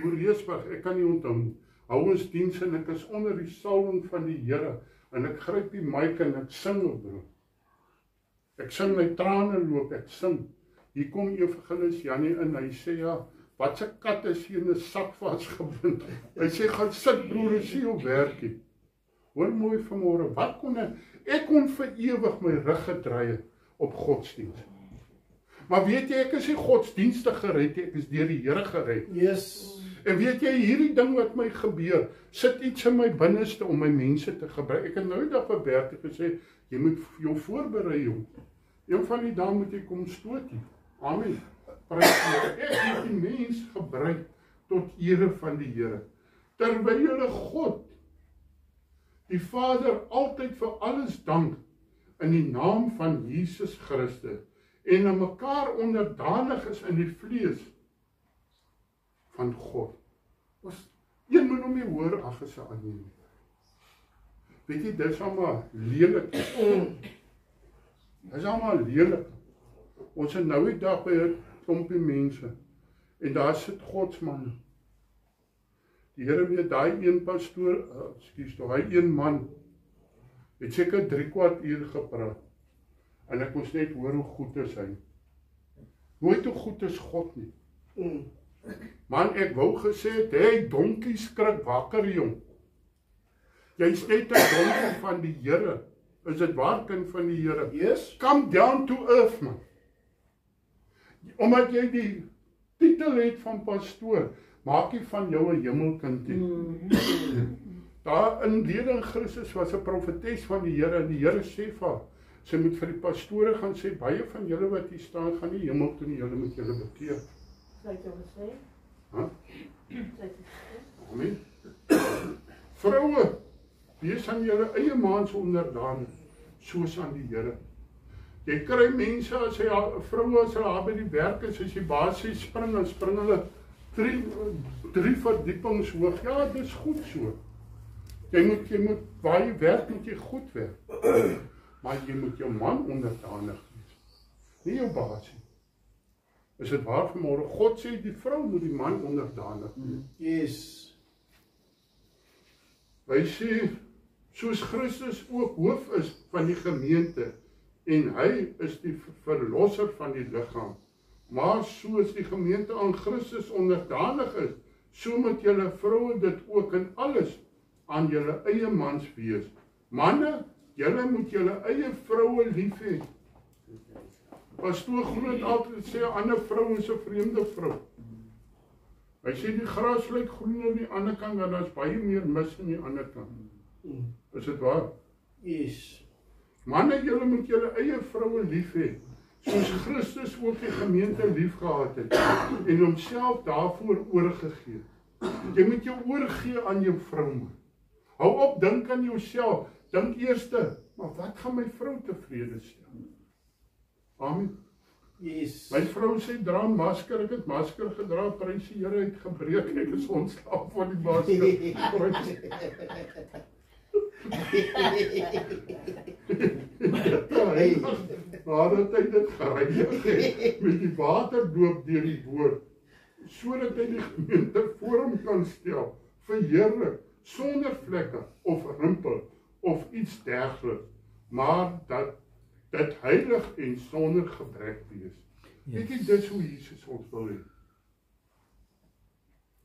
Boereesburg, ek kan nie onthou, hou ons diens en ek is onder die salwing van die Here en ek gryp die mic en ek sing op bro. Ek sing, my trane loop, ek sing. Hier kom Evangelis Janie in, hy sê ja, wat se kat is hier in 'n sak vasgebind? Hy sê, gaan sit broer, sê jou werkie. Hoor mooi vanmôre, wat kon ek kon vir ewig my rug gedraai het op godsdienst. Maar weet jy, ek is nie godsdienstig gered, ek is deur die Here gered. Yes. En weet jy, hierdie ding wat my gebeur, sit iets in my binneste om my mense te gebruik. Ek het nou eendag vir Bertie gesê, jy moet jou voorberei, jong. Een van die dae moet jy kom stoot hier. Amen. Ek het die mens gebruik tot ere van die Here. Terwyl julle God, die Vader, altyd vir alles dank in die naam van Jesus Christus en aan mekaar onderdanig is in die vlees van God. Ons een moet hom nie hoor ag as 'n ander. Weet jy, dis allemaal lelik. Dis allemaal lelik. Ons is nou die dag by 'n klompie mense en daar sit godsmanne. Die Here weet, daai een pastoor, daai een man het seker 3/4 uur gepraat en ek moes net hoor hoe goed is hy. Nooit hoe goed is God nie. Man, ek wou gesê het, hey, donkie skrik wakker jong. Jy's net 'n donkie van die Here. Is dit waar, kind van die Here? Yes. Come down to earth, man. Omdat jy die titel het van pastoor, maak jy van jou 'n hemelkind nie. Daar in Leding Christus was 'n profetes van die Here en die Here sê vir haar, sy moet vir die pastore gaan sê, baie van julle wat hier staan, gaan nie hemel toe nie, julle moet julle bekeer. Wat jy gesê? Amen. Vroue, wees aan julle eie mans onderdaan, soos aan die Here. Jy kry mense, as hy vroue, as hulle by die werk is, as die baas sê spring, dan spring hulle drie verdiepings hoog. Ja, dit is goed so. Jy moet, waar jy werk, moet jy goed werk. Maar jy moet jou man onderdanig wees. Nie jou baas nie. Is dit waar vanmôre? God sê die vrou moet die man onderdanig wees. Yes. Hy sê, soos Christus ook hoof is van die gemeente, en hy is die verlosser van die liggaam. Maar soos die gemeente aan Christus onderdanig is, so moet julle vroue dit ook in alles aan julle eie mans wees. Manne, julle moet julle eie vroue lief hê. Pastoor Groot altyd sê, 'n ander vrou is 'n vreemde vrou. Hy sê die gras lyk groen aan die ander kant, en daar is baie meer mis aan die ander kant. Is dit waar? Yes. Manne, julle moet julle eie vroue lief hê, soos Christus ook die gemeente lief gehad het, en homself daarvoor oorgegee. Jy moet jou oorgee aan jou vrou, man. Hou op, dink aan jouself. Dink eerste, maar wat gaan my vrou tevrede stel? Amen. Yes. My vrou sê, dra masker, ek het masker gedra, prys die Here het gebreek, ek is ontslaaf van die masker. Nadat hy dit gereinig het, met die waterdoop deur die woord, sodat hy die gemeente voor hom kan stel, verheerlik, sonder vlekke of rimpel of iets dergeliks, maar dat dit heilig en sonder gebrek wees. Weet jy, dis hoe Jesus ons wil hê.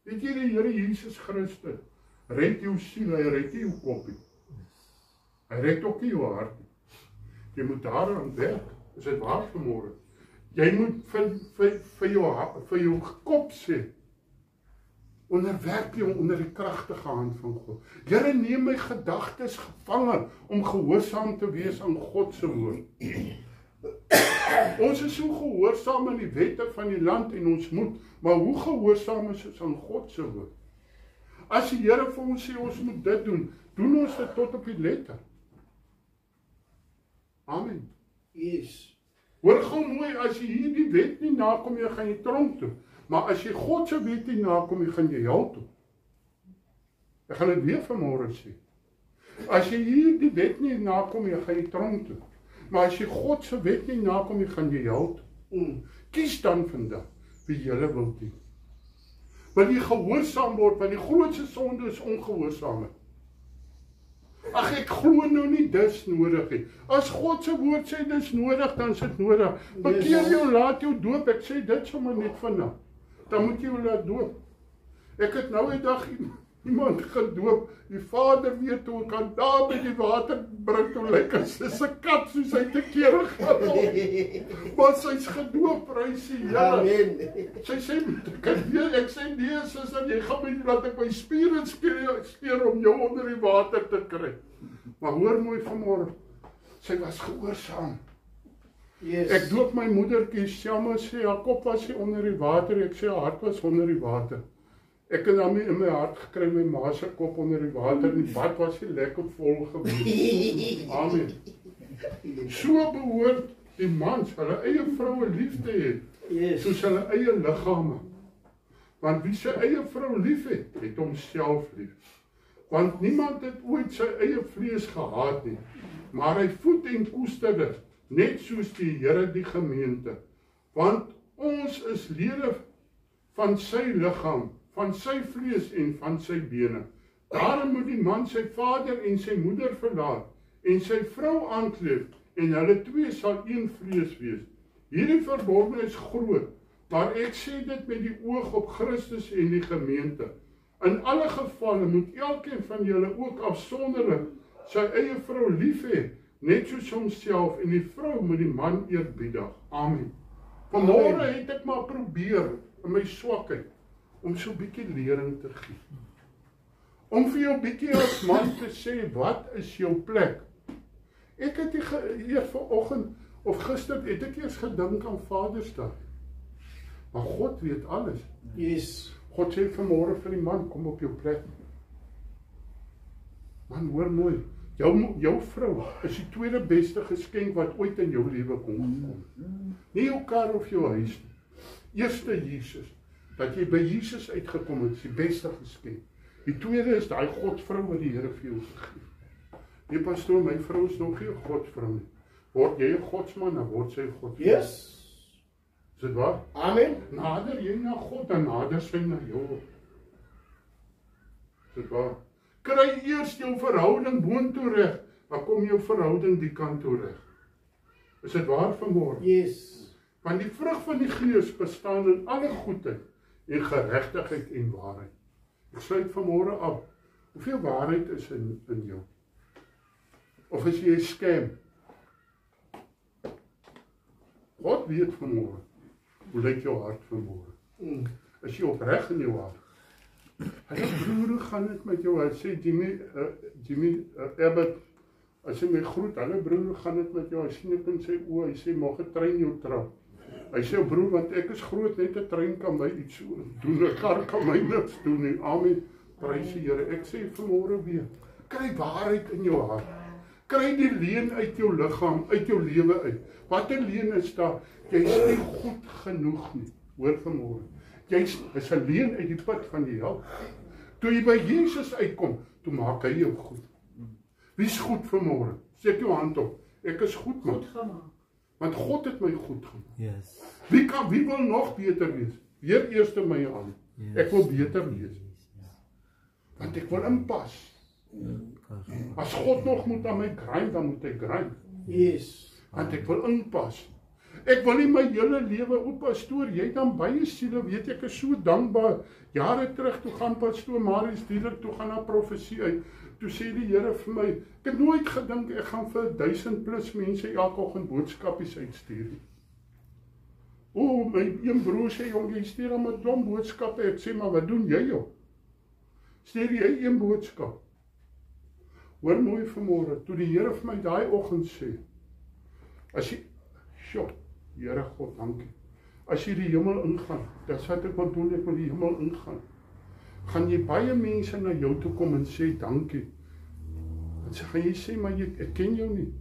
Weet jy, die Here Jesus Christus red jou siel, hy red nie jou kop nie. Hy red ook nie jou hart nie. Jy moet daaraan werk. Is dit waar vanmôre? Jy moet vir jou kop sê, onderwerp jou onder die kragtige hand van God. Here, neem my gedagtes gevange om gehoorsaam te wees aan God se woord. Ons is so gehoorsaam aan die wette van die land en ons moet, maar hoe gehoorsaam is ons aan God se woord? As die Here vir ons sê ons moet dit doen, doen ons dit tot op die letter. Amen. Yes. Hoor gou mooi, as jy hierdie wet nie nakom, jy gaan jy tronk toe. Maar as jy God se wet nie nakom, jy gaan jy hel toe. Ek gaan dit weer vanmôre sê. As jy hierdie wet nie nakom, jy gaan jy tronk toe. Maar as jy God se wet nie nakom, jy gaan jy hel toe. Kies dan vandag wie jy wil dien. Wil jy gehoorsaam word, want die grootste sonde is ongehoorsaamheid. Ag, ek glo nou nie dis nodig nie. As God se woord sê dis nodig, dan is dit nodig. Bekeer jou, laat jou doop. Ek sê dit sommer net vandag. Dan moet jy jou laat doop. Ek het nou 'n dag iemand gedoop. Die vader weet hoe ek kan daar by die water bring toe lyk as 'n kat soos hy te kere gaan. Maar sy's gedoop, prys die Here. Amen. Sy sê, ek sê nee, suster, jy gaan my laat ek my spiere skeer om jou onder die water te kry. Maar hoor mooi vanmôre, sy was gehoorsaam. Yes. Ek doop my moedertjie, Selma sê, haar kop was nie onder die water, ek sê, haar hart was onder die water. Ek het dan in my hart gekry, my ma se kop onder die water, en die bad was nie lekker vol gewees. Amen. So behoort die mans hulle eie vroue lief te hê, Yes. soos hulle eie liggame. Want wie sy eie vrou lief het, het homself lief. Want niemand het ooit sy eie vlees gehaat nie, maar hy voed en koester dit, net soos die Here die gemeente. Want ons is lede van sy liggaam, van sy vlees en van sy bene. Daarom moet die man sy vader en sy moeder verlaat, en sy vrou aankleef, en hulle twee sal een vlees wees. Hierdie verbondenheid is groot, maar ek sê dit met die oog op Christus en die gemeente. In alle gevalle moet elkeen van julle ook afsonderlik sy eie vrou lief hê, net soos homself, en die vrou moet die man eerbiedig. Amen. Vanmôre het ek maar probeer in my swakheid om so 'n bietjie lering te gee. Om vir jou bietjie as man te sê, wat is jou plek? Ek het eers vanoggend of gister het ek eers gedink aan Vadersdag. Maar God weet alles. Yes. God sê vanmôre vir die man, kom op jou plek. Man, hoor mooi. Jou vrou is die tweede beste geskenk wat ooit in jou lewe kon kom. Nie jou kar of jou huis nie. Eerste Jesus. Dat jy by Jesus uitgekom het, is die beste geskenk. Die tweede is daai Godvrou wat die Here vir jou gegee het. Nee pastoor, my vrou is nog nie 'n Godvrou nie. Word jy 'n godsman, dan word sy 'n Godvrou. Yes. Is dit waar? Amen. Nader jy na God, dan nader sy na jou. Is dit waar? Kry eers jou verhouding boontoe reg, dan kom jou verhouding die kant toe reg. Is dit waar vanmôre? Yes. Want die vrug van die Gees bestaan in alle goedheid en geregtigheid en waarheid. Ek sluit vanmôre af. Hoeveel waarheid is in jou? Of is jy 'n scam? God weet vanmôre. Hoe lyk jou hart vanmôre? Is jy opreg in jou hart? Hy broer, hoe gaan dit met jou? Hy sê Jimmy Abbott, as hy my groet, hulle broer, hoe gaan dit met jou? Hy sien ek in sy oë, hy sê mag 'n trein jou trap. Hy sê broer, want ek is groot, net 'n trein kan my iets doen, 'n kar kan my niks doen nie. Amen. Prys die Here. Ek sê vanmôre weer, kry waarheid in jou hart. Kry die leuen uit jou liggaam, uit jou lewe uit. Wat 'n leuen is daar? Jy's nie goed genoeg nie. Hoor vanmôre. Jy's 'n leuen uit die put van die hel. Toe jy by Jesus uitkom, toe maak hy jou goed. Wie's goed vanmôre? Steek jou hand op. Ek is goed, man. Goed gemaak. Want God het my goed gemaak. Yes. Wie wil nog beter wees? Weer eers te my aan. Ek wil beter wees. Want ek wil inpas. As God nog moet aan my grind, dan moet ek grind. Yes. Want ek wil inpas. Ek wil nie my hele lewe pastoor, jy het dan baie siele, weet ek is so dankbaar. Jare terug toe gaan pastoor Marius Dietrich toe gaan na profesie uit. Toe sê die Here vir my, ek het nooit gedink ek gaan vir 1000 plus mense elke oggend boodskapies uitstuur. My een broer sê, jong, jy stuur hom 'n klomp boodskappe. Ek sê, maar wat doen jy joh? Stuur jy een boodskap? Hoor mooi vanmôre, toe die Here vir my daai oggend sê, as jy, Here God, dankie. As jy die hemel ingaan, dis wat ek wil doen, ek wil die hemel ingaan. Gaan jy baie mense na jou toe kom en sê dankie. Dan gaan jy sê, maar ek ken jou nie.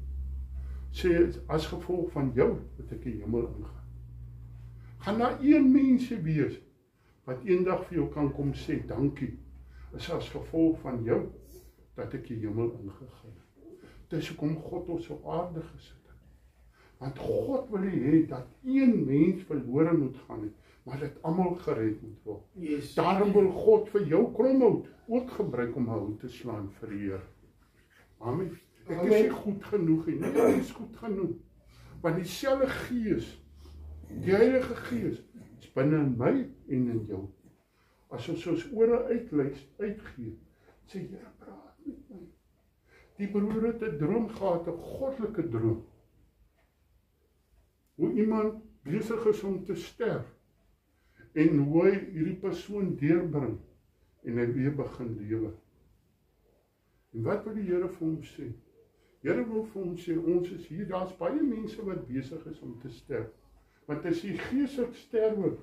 Sê, as gevolg van jou, dat ek die hemel ingaan. Gaan daar een mense wees, wat eendag vir jou kan kom sê, dankie, is as gevolg van jou, dat ek die hemel ingegaan het. Dis hoekom God ons op aarde gesit het. Want God wil nie hê dat een mens verlore moet gaan nie, maar dat almal gered moet word. Yes. Daarom wil God vir jou kromhout ook gebruik om hout te slaan vir die Here. Amen. Ek is nie goed genoeg nie. Nee, ek is goed genoeg. Want dieselfde Gees, die Heilige Gees, is binne in my en in jou. As ons ore uitgee, sê Here, praat met my. Die broer het 'n droom gehad, 'n goddelike droom. Hoe iemand besig is om te sterf en hoe hy hierdie persoon deurbring en hy weer begin lewe. En wat wil die Here vir hom sê? Here wil vir hom sê, ons is hier, daar's baie mense wat besig is om te sterf. Want as jy geestelik sterwe,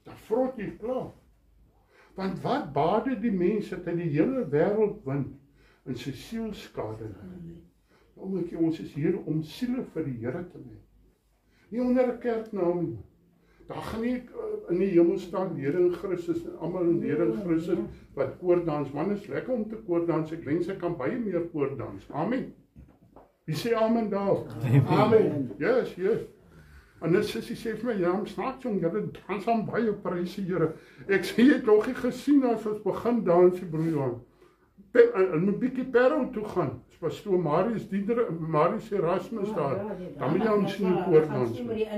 dan vrot jy klaar. Want wat baat die mense dat hy die hele wêreld win en sy siel skade ly? Omdat ons is hier om siele vir die Here te wen. Nie onder 'n kerknaam nie. Daar gaan nie in die hemel staan Here in Christus en almal in Here in Christus wat koordans. Man, is lekker om te koordans. Ek wens ek kan baie meer koordans. Amen. Wie sê amen daar? Amen. Yes. En dan sê vir my, ja, snaaks jong, julle dans aan baie pryse, Here. Ek sê jy het nog nie gesien as ons begin dans, broer Johan. En 'n bietjie Parow toe gaan. Pastoor Marius Dietrich, Marius Erasmus daar. Dan moet jy ons nie koordans nie.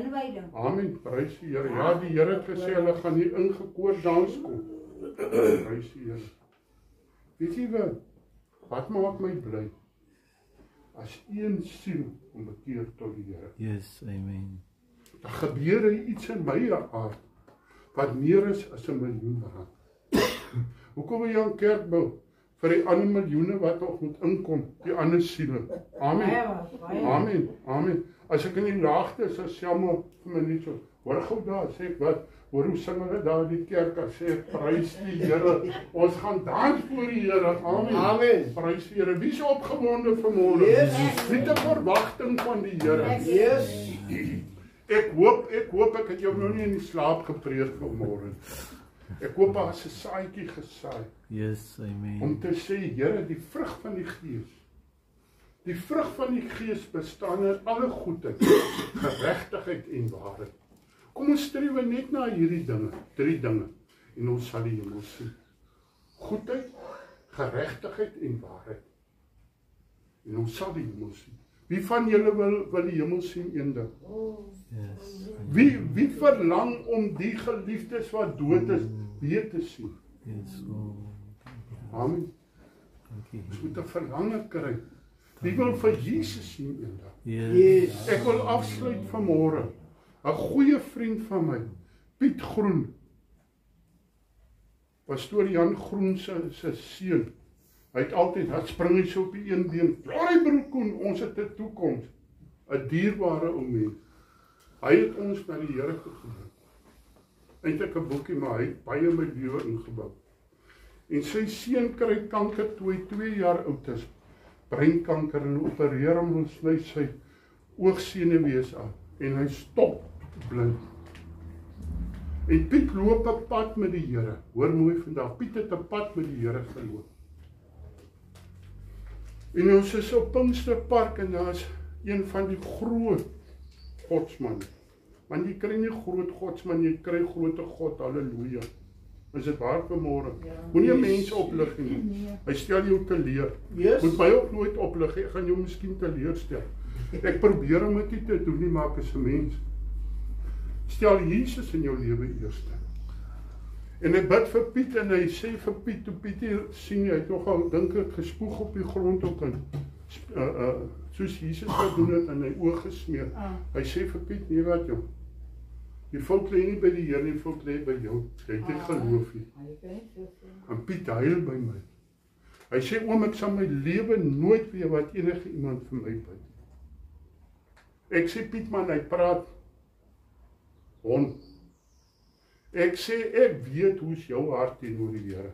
Amen, prys die Here. Ja, die Here het gesê hulle gaan hier ingekoordans kom. Prys die Here. Weet jy wat maak my bly? As een siel om bekeer tot die Here. Yes, amen. Dan gebeur iets in my hart wat meer is as 'n miljoen rand. Hoekom wil jy 'n kerk bou? Vir die ander miljoene wat nog moet inkom, die ander siele. Amen. Amen. As ek in die laagte is, as Selma vir my net so, Hoor gou daar, sê ek wat, hoor hoe sing hulle daar in die kerk, as sê ek, prys die Here, ons gaan dans voor die Here, amen. Amen. Prys die Here, wie is opgewonde vanmorgen? Yes. Wie het 'n verwagting van die Here? Yes. Ek hoop ek het jou nou nie in die slaap gepreek vanmorgen. Ek hoop daar is 'n saadjie gesaai, Yes, amen. om te sê, Here, die vrug van die Gees. Die vrug van die Gees bestaan in alle goedheid, geregtigheid en waarheid. Kom ons streef net na hierdie dinge, 3 dinge, en ons sal die hemel sien. Goedheid, geregtigheid en waarheid. En ons sal die hemel sien. Wie van julle wil die hemel sien eendag? Yes, Wie verlang om die geliefdes wat dood is, weer te sien? yes, oh, Amen. dankie. Ons moet 'n verlange kry. Wie wil vir Jesus sien eendag? Yes, Yes. Ek wil afsluit vanmôre. 'n Goeie vriend van my, Piet Groen. Pastoor Jan Groen se seun. Hy het altyd, hy spring hy so op die een been. Glory broer Koen, ons het 'n toekoms. 'n Dierbare ou mens. Hy het ons na die Here gebring. Eintlik 'n boekie, maar hy het baie my lewe ingebou. En sy seun kry kanker toe hy 2 jaar oud is. Breinkanker, en opereer hom en sny sy oogsenuwees af. En hy stop blind. En Piet loop 'n pad met die Here. Hoor mooi vandag, Piet het 'n pad met die Here geloop. En ons is op Pinksterpark en daar is een van die groot godsman. Want jy kry nie groot godsman, jy kry grote God, halleluja. Is dit waar vanmôre? Moenie mense oplig nie. Hy stel jou teleur. Yes. Moet my ook nooit oplig, ek gaan jou miskien teleurstel. Ek probeer om dit nie te doen nie, maar ek is 'n mens. Stel Jesus in jou lewe eerste. En ek bid vir Piet en hy sê vir Piet, toe Piet hier sien, hy het nogal, dink ek, gespoeg op die grond ook en soos Jesus gedoen het en hy oog gesmeer. Hy sê vir Piet, nee wat jong, die fout lê nie by die Here nie, die fout lê by jou. Jy het nie geloof nie. En Piet huil by my. Hy sê, oom, ek sal my lewe nooit weer wat enige iemand vir my bid. Ek sê, Piet man, hy praat hond. Ek sê, ek weet hoe's jou hart teenoor die Here.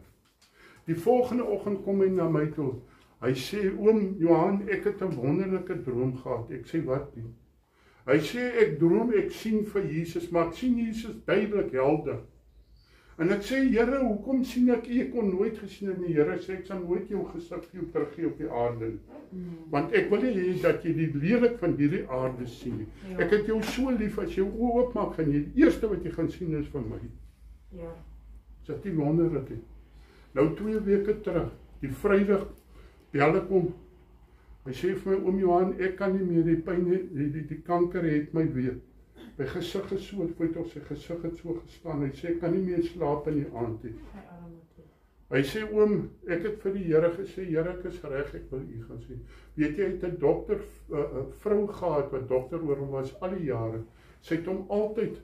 Die volgende oggend kom hy na my toe. Hy sê, oom Johan, ek het 'n wonderlike droom gehad. Ek sê, wat die? Hy sê, ek droom, ek sien vir Jesus, maar ek sien Jesus duidelik helder. En ek sê, Here, hoekom sien ek u? Ek kon nooit gesien in die Here sê, ek sal nooit jou gesig vir jou teruggee op die aarde. Want ek wil nie hê dat jy die lelik van hierdie aarde sien nie. Ek het jou so lief, as jy oë oopmaak, gaan jy die eerste wat jy gaan sien is van my. Ja. Is dit nie wonderlik nie? Nou 2 weke terug, die Vrydag, bel ek hom. Hy sê vir my, oom Johan, ek kan nie meer, die pyn, die kanker het my weer. My gesig is so, het of sy gesig het so gestaan. Hy sê, ek kan nie meer slaap in die aand nie. Hy sê, oom, ek het vir die Here gesê, Here, ek is reg, ek wil u gaan sien. Weet jy, hy het 'n dokter, vrou gehad, wat dokter oor hom was al die jare. Sy het hom altyd,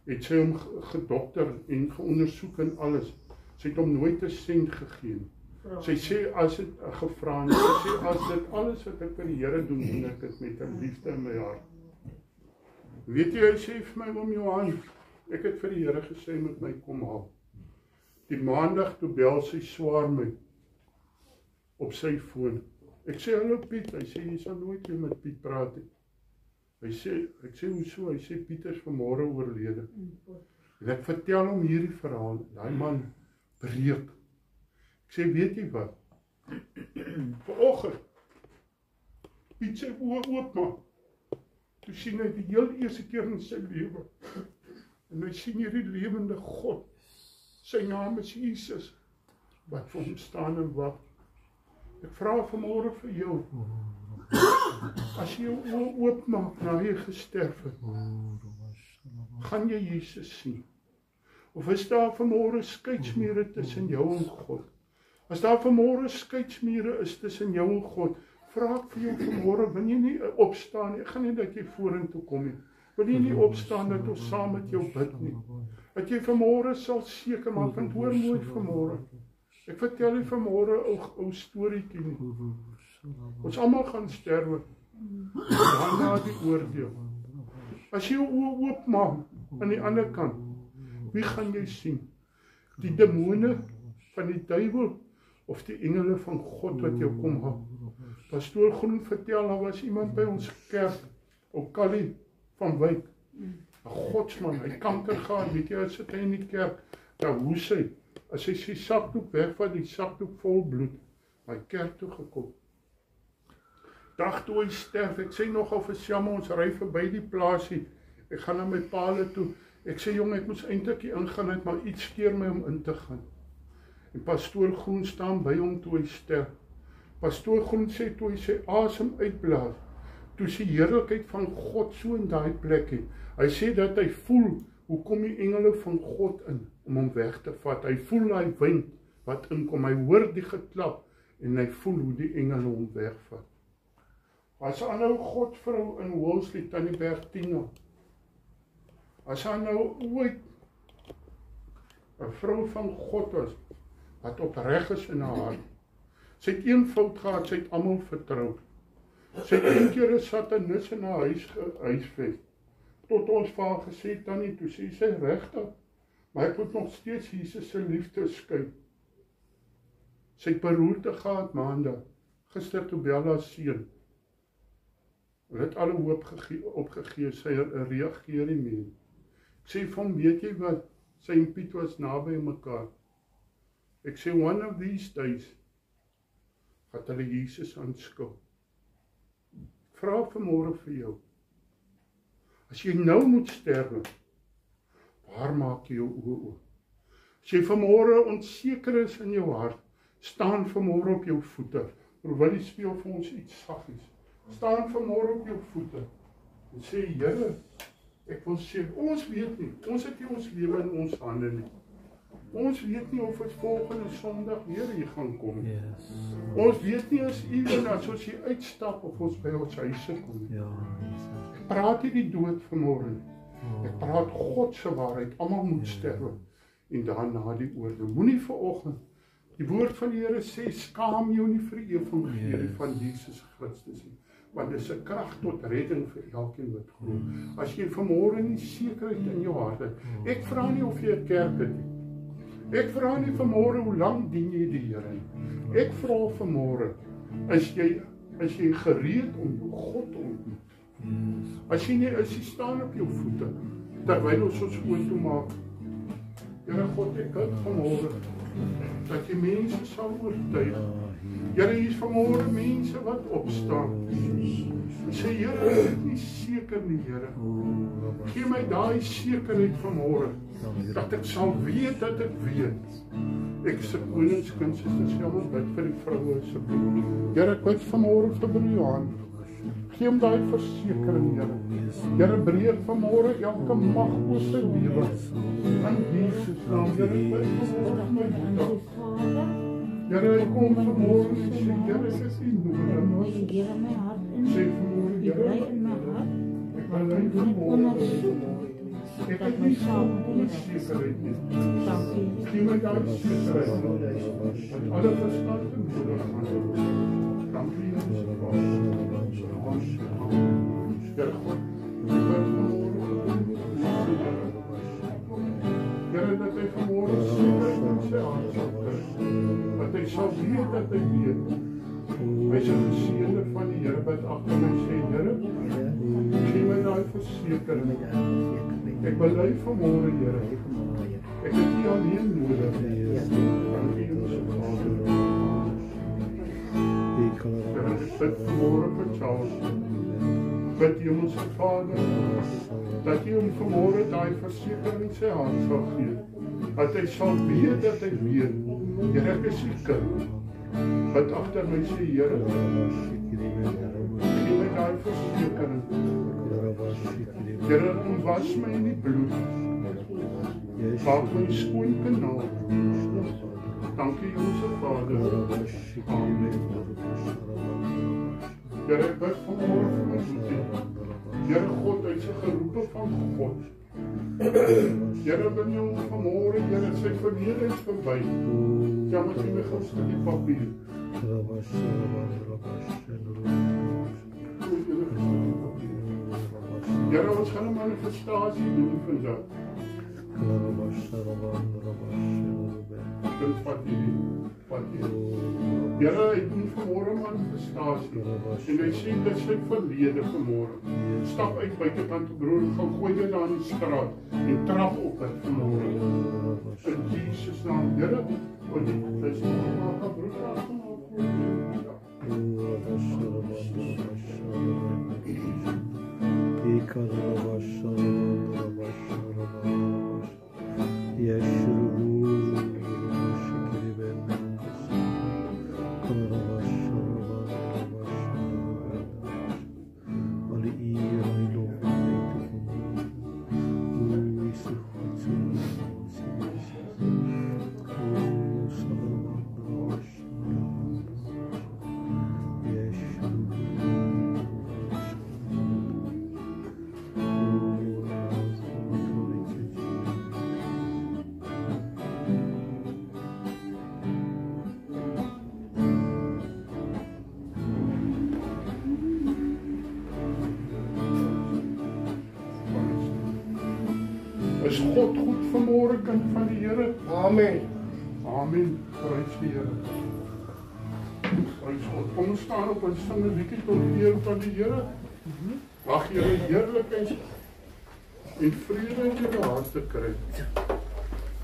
het sy hom gedokter en geondersoek en alles. Sy het hom nooit 'n sent gegee nie. Sy sê, as dit gevra, sy sê, as dit alles wat ek vir die Here doen, doen ek dit met 'n liefde in my hart. Weet jy, hy sê vir my, oom Johan, ek het vir die Here gesê, moet my kom haal. Die maandag toe bel sy swaar my op sy foon. Ek sê, hallo Piet, hy sê, jy sal nooit weer met Piet praat nie. Hy sê, ek sê, hoeso? Hy sê, Piet is vanmôre oorlede. En ek vertel hom hierdie verhaal, daai man breek. Ek sê, weet jy wat? Vanoggend, Piet sy oë oopmaak. Toe sien hy die heel eerste keer in sy lewe. En hy sien hierdie lewende God. Sy naam is Jesus, wat vir hom staan en wag. Ek vra vanmôre vir jou, as jy jou oë oopmaak na jy gesterf het, gaan jy Jesus sien? Of is daar vanmôre skeidsmure tussen jou en God? As daar vanmôre skeidsmure is tussen jou en God, vra ek vir jou vanmôre, wil jy nie opstaan nie? Ek gaan nie dat jy vorentoe kom nie. Wil jy nie opstaan dat ons saam met jou bid nie? Dat jy vanmôre sal seker maak, want hoor mooi vanmôre. Ek vertel jy vanmôre 'n ou storieetjie nie. Ons almal gaan sterwe. Daarna die oordeel. As jy jou oë oopmaak aan die ander kant, wie gaan jy sien? Die demone van die duiwel of die engele van God wat jou kom haal? Pastoor Groen vertel, daar was iemand by ons kerk, ou Callie van Wyk, 'n godsman, hy kanker gehad, weet jy, as hy in die kerk, daar hoes hy, as hy sy sakdoek wegvat, die sakdoek vol bloed, my kerk toe gekom. Dag toe hy sterf, ek sê nogal vir Sjama, ons ry verby die plaasie, ek gaan na my paale toe, ek sê jong, ek moes eintlik hier ingaan, het maar iets keer my om in te gaan. En pastoor Groen staan by hom toe hy sterf. Pastoor Groen sê toe hy sy asem uitblaas, toe sy heerlikheid van God so in daai plek het. Hy sê dat hy voel, hoe kom die engele van God in, om hom weg te vat. Hy voel hy wind wat inkom, hy hoor die geklap, en hy voel hoe die engele hom wegvat. As 'n ander Godvrou in Woolsley, Tannie Bertina, as hy nou ooit 'n vrou van God was, wat opreg is in haar hart, sy het een fout gehad, sy het almal vertrou. Sy het een keer 'n satanis in haar huisves, tot ons vir haar gesê, Tannie, toe sê sy regtig, maar ek moet nog steeds Jesus se liefde skyn. Sy het beroerte gehad maandag, gister toe Bella seun. Hulle het alle hoop opgegee, sy reageer nie meer. Ek sê vir hom, weet jy wat, sy en Piet was naby mekaar. Ek sê, one of these days, gaat hulle Jesus aanskou. Vra vanmôre vir jou, as jy nou moet sterwe, waar maak jy jou oë oop? As jy vanmôre onseker is in jou hart, staan vanmôre op jou voete. Wil die speel vir ons iets saggies. Staan vanmôre op jou voete en sê, Here, ek wil sê, ons weet nie, ons het nie ons lewe in ons hande nie. Ons weet nie of het volgende Sondag weer hier gaan kom. Yes. Ons weet nie as ewen as ons hier uitstap of ons by ons huise kom. Ja, Ek praat nie die dood vanmôre nie. Ek praat God se waarheid, almal moet sterwe. En daarna die oorde. Moenie vanoggend, die woord van die Here sê, skaam jou nie vir die evangelie van Jesus Christus nie. Want dit is 'n krag tot redding vir elkeen wat glo. As jy vanmôre nie sekerheid in jou hart het, ek vra nie of jy 'n kerk het nie. Ek vra nie vanmôre hoe lank dien jy die Here nie. Ek vra vanmôre, is jy gereed om jou God te ontmoet? As jy nie is, jy staan op jou voete, terwyl ons oë toe maak. Here God, ek bid vanmôre dat jy mense sal oortuig. Here, hier is vanmôre mense wat opstaan. Sê, Here, ek is nie seker nie, Here. Gee my daai sekerheid vanmôre, dat ek sal weet dat ek weet. Ek se koningskind, Suster Selma, bid vir die vroue asseblief. Here, ek bid vanmôre vir broer Johan. Gee hom daai versekering, Here. Here, breek vanmôre elke mag oor sy lewe. In Jesus naam, Here, ek bid vanmôre my moeder. Here, ek kom vanmôre en sê, Here, ek is nie nodig. Sê vanmôre, Here, ek wil nie vanmôre. Ek het nie sekerheid nie. Gee my daai sekerheid. Dat alle verstand en moeder gaan. Dankie, Here, God, ek bid vanmôre. Here, dat hy vanmôre sekerheid in sy hart sal kry. Dat hy sal weet dat hy weet. Hy is 'n geseënde van die Here wat agter my sê, Here, gee my daai versekering. Ek bely vanmôre, Here. Ek het U alleen nodig. Dankie, Here, Vader. Ek bid vanmôre vir Charles. Bid Hemelse Vader, dat U hom vanmôre daai versekering in sy hand sal gee. Dat hy sal weet dat hy weet. Here, ek is U kind. Wat agter my sê, Here, gee my daai versekering. Here, was my in die bloed. Maak my skoon kanaal. Dankie, Hemelse Vader. Amen. Here, ek bid vanmôre vir my siel. Here God, uit sy geroepe van God. Here, ben jy vanmôre, Here, sy verlede is verby. Ja, met jy my gunste die papier. Here, ons gaan 'n manifestasie doen vandag. Dit vat hierdie. Here, hy doen vanmôre 'n manifestasie. En hy sê dit is sy verlede vanmôre. Stap uit buitekant te broer, gaan gooi dit daar in die straat en trap op dit vanmôre. In Jesus naam, Here, want dit is maar 'n broer gemaak. Is God goed vanmôre, kind van die Here? Amen. Amen. Prys die Here. Prys God. Kom ons staan op en sing 'n liedjie tot eer van die Here. Mag Here heerlikheid en vrede in julle harte kry.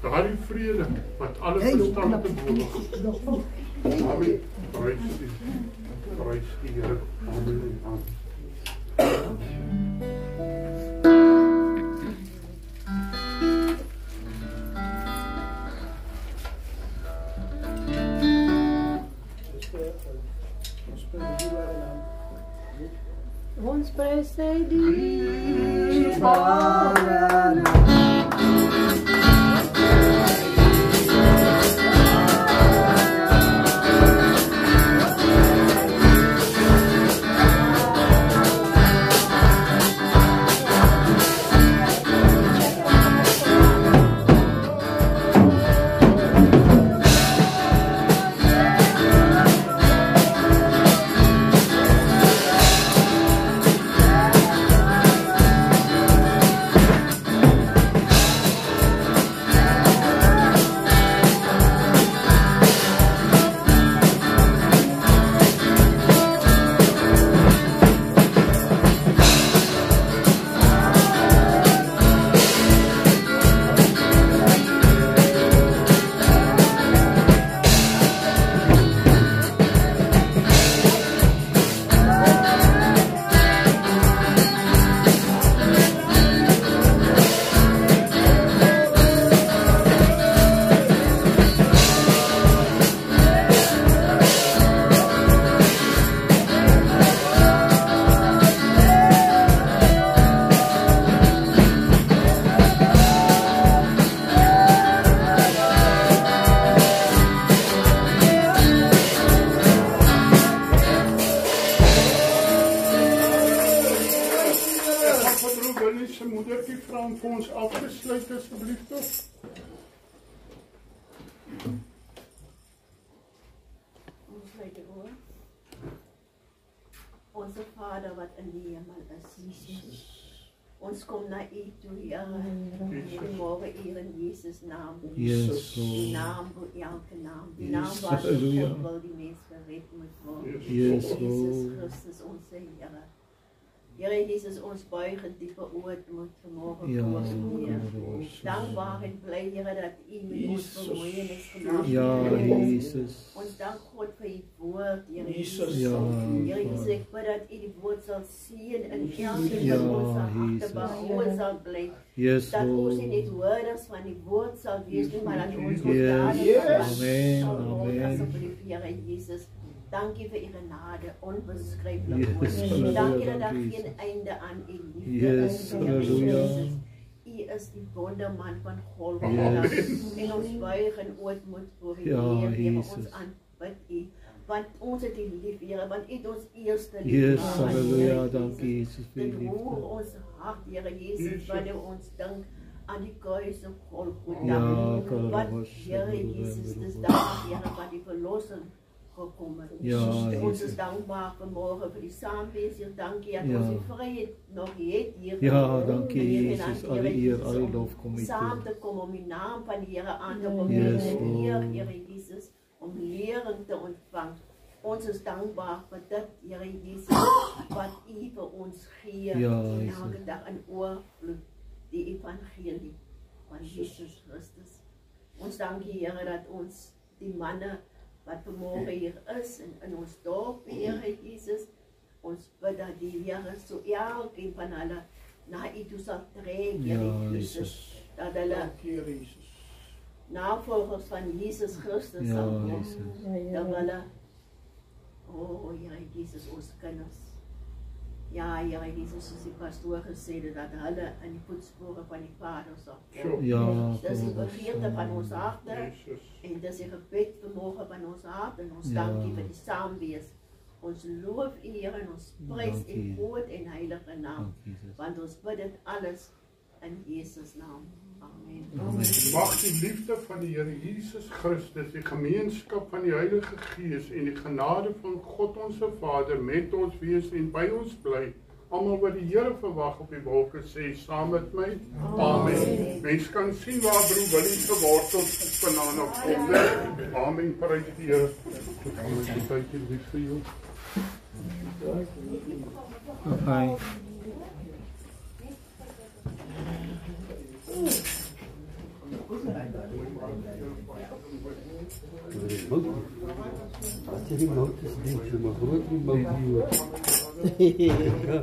Daardie vrede wat alle verstand te bowe gaan. Amen. Prys die Here. Amen. Amen. Ons prys sy dierbare naam. Vir ons afgesluit asseblief tog. Ons sluit die oor. Onze Vader wat in die hemel is, Jesus. Ons kom na U toe, Here. En môre eer in Jesus naam. Yes, Die Lord. naam bo elke naam. Die naam waar God wil die mens gered moet word. Yes, Jesus Lord. Christus onze Here. Here Jesus, ons buig in diepe ootmoed vanmôre Ja, voor U, Heer. Lord. Dankbaar en bly, Here, dat U met ons vermoeienis genoem Ja, het. Jesus. Ons dank God vir U woord, Here Jesus. Jesus. Ja, Here Jesus, ek bid dat U die woord sal sien in elke Ja, van ons harte Jesus. behoue sal bly. Yes, Dat ons nie Lord. net hoorders van die woord sal wees nie, maar dat ons ook Yes. daders Amen, sal word, amen. asseblief, Here Jesus. Dankie vir U genade, onbeskryflik. Yes, Dankie halleluja, dat daar Jesus. geen einde aan U liefde Yes, is, Here halleluja. Jesus. U is die wonderman van Golgotha. Yes. En ons buig in ootmoed voor U, Ja, Heer, neem Jesus. ons aanbid U. Want ons het U lief, Here, want U het ons eerste lief. Yes, gehad, halleluja. Here Dankie, Jesus, vir Dit die roer liefde. ons hart, Here Jesus, wanneer ons dink aan die kruis op Golgotha. Ja, Wat, Kalabas, Here Jesus, dis daar, Here, wat die verlossing gekom het. Ja, Ons is Jesus. dankbaar vanmorgen vir die saamwees. Hier, dankie dat Ja. ons die vryheid nog het hier. Ja, dankie Here, Jesus. dankie, Alle Here eer, Jesus, alle om lof kom u saam toe. te kom om die naam van die Here aan te Yes, beveel en Lord. Here Jesus, om lering te ontvang. Ons is dankbaar vir dit, Here Jesus, wat u vir ons gee. Ja, en Jesus. elke dag in oorvloed die evangelie van Jesus Christus. Ons dankie Here dat ons die manne wat vanmorgen hier is in ons dorp, Here Jesus, ons bid dat die Here so elkeen van hulle na u toe sal trek, Here Ja, Jesus, Jesus. dat hulle Dankie, Here Jesus. navolgers van Jesus Christus Ja, sal word, Jesus. dat hulle, oh Here Jesus, ons kinders, ja Here Jesus, soos die pastoor gesê het, dat hulle in die voetspore van die Vader sal volg. Ja, Dis die begeerte van ons harte, Jesus. en dis die gebed vanmorgen van ons hart, en ons Ja. dankie vir die saamwees. Ons loof u Here en ons prys u Dankie. groot en heilige naam, Dankie, Jesus. want ons bid dit alles in Jesus naam. Amen. Amen. Mag die liefde van die Here Jesus Christus, die gemeenskap van die Heilige Gees en die genade van God onze Vader met ons wees en by ons bly. Almal wat die Here verwag op die wolke sê saam met my. Amen. Mens kan sien waar broer Willie se wortels vanaand op kom. Amen. Prys die Here. Amen. Thank you vir jou. Okay. As jy die mout is, denk jy maar groot die mout hier hoor. Ja.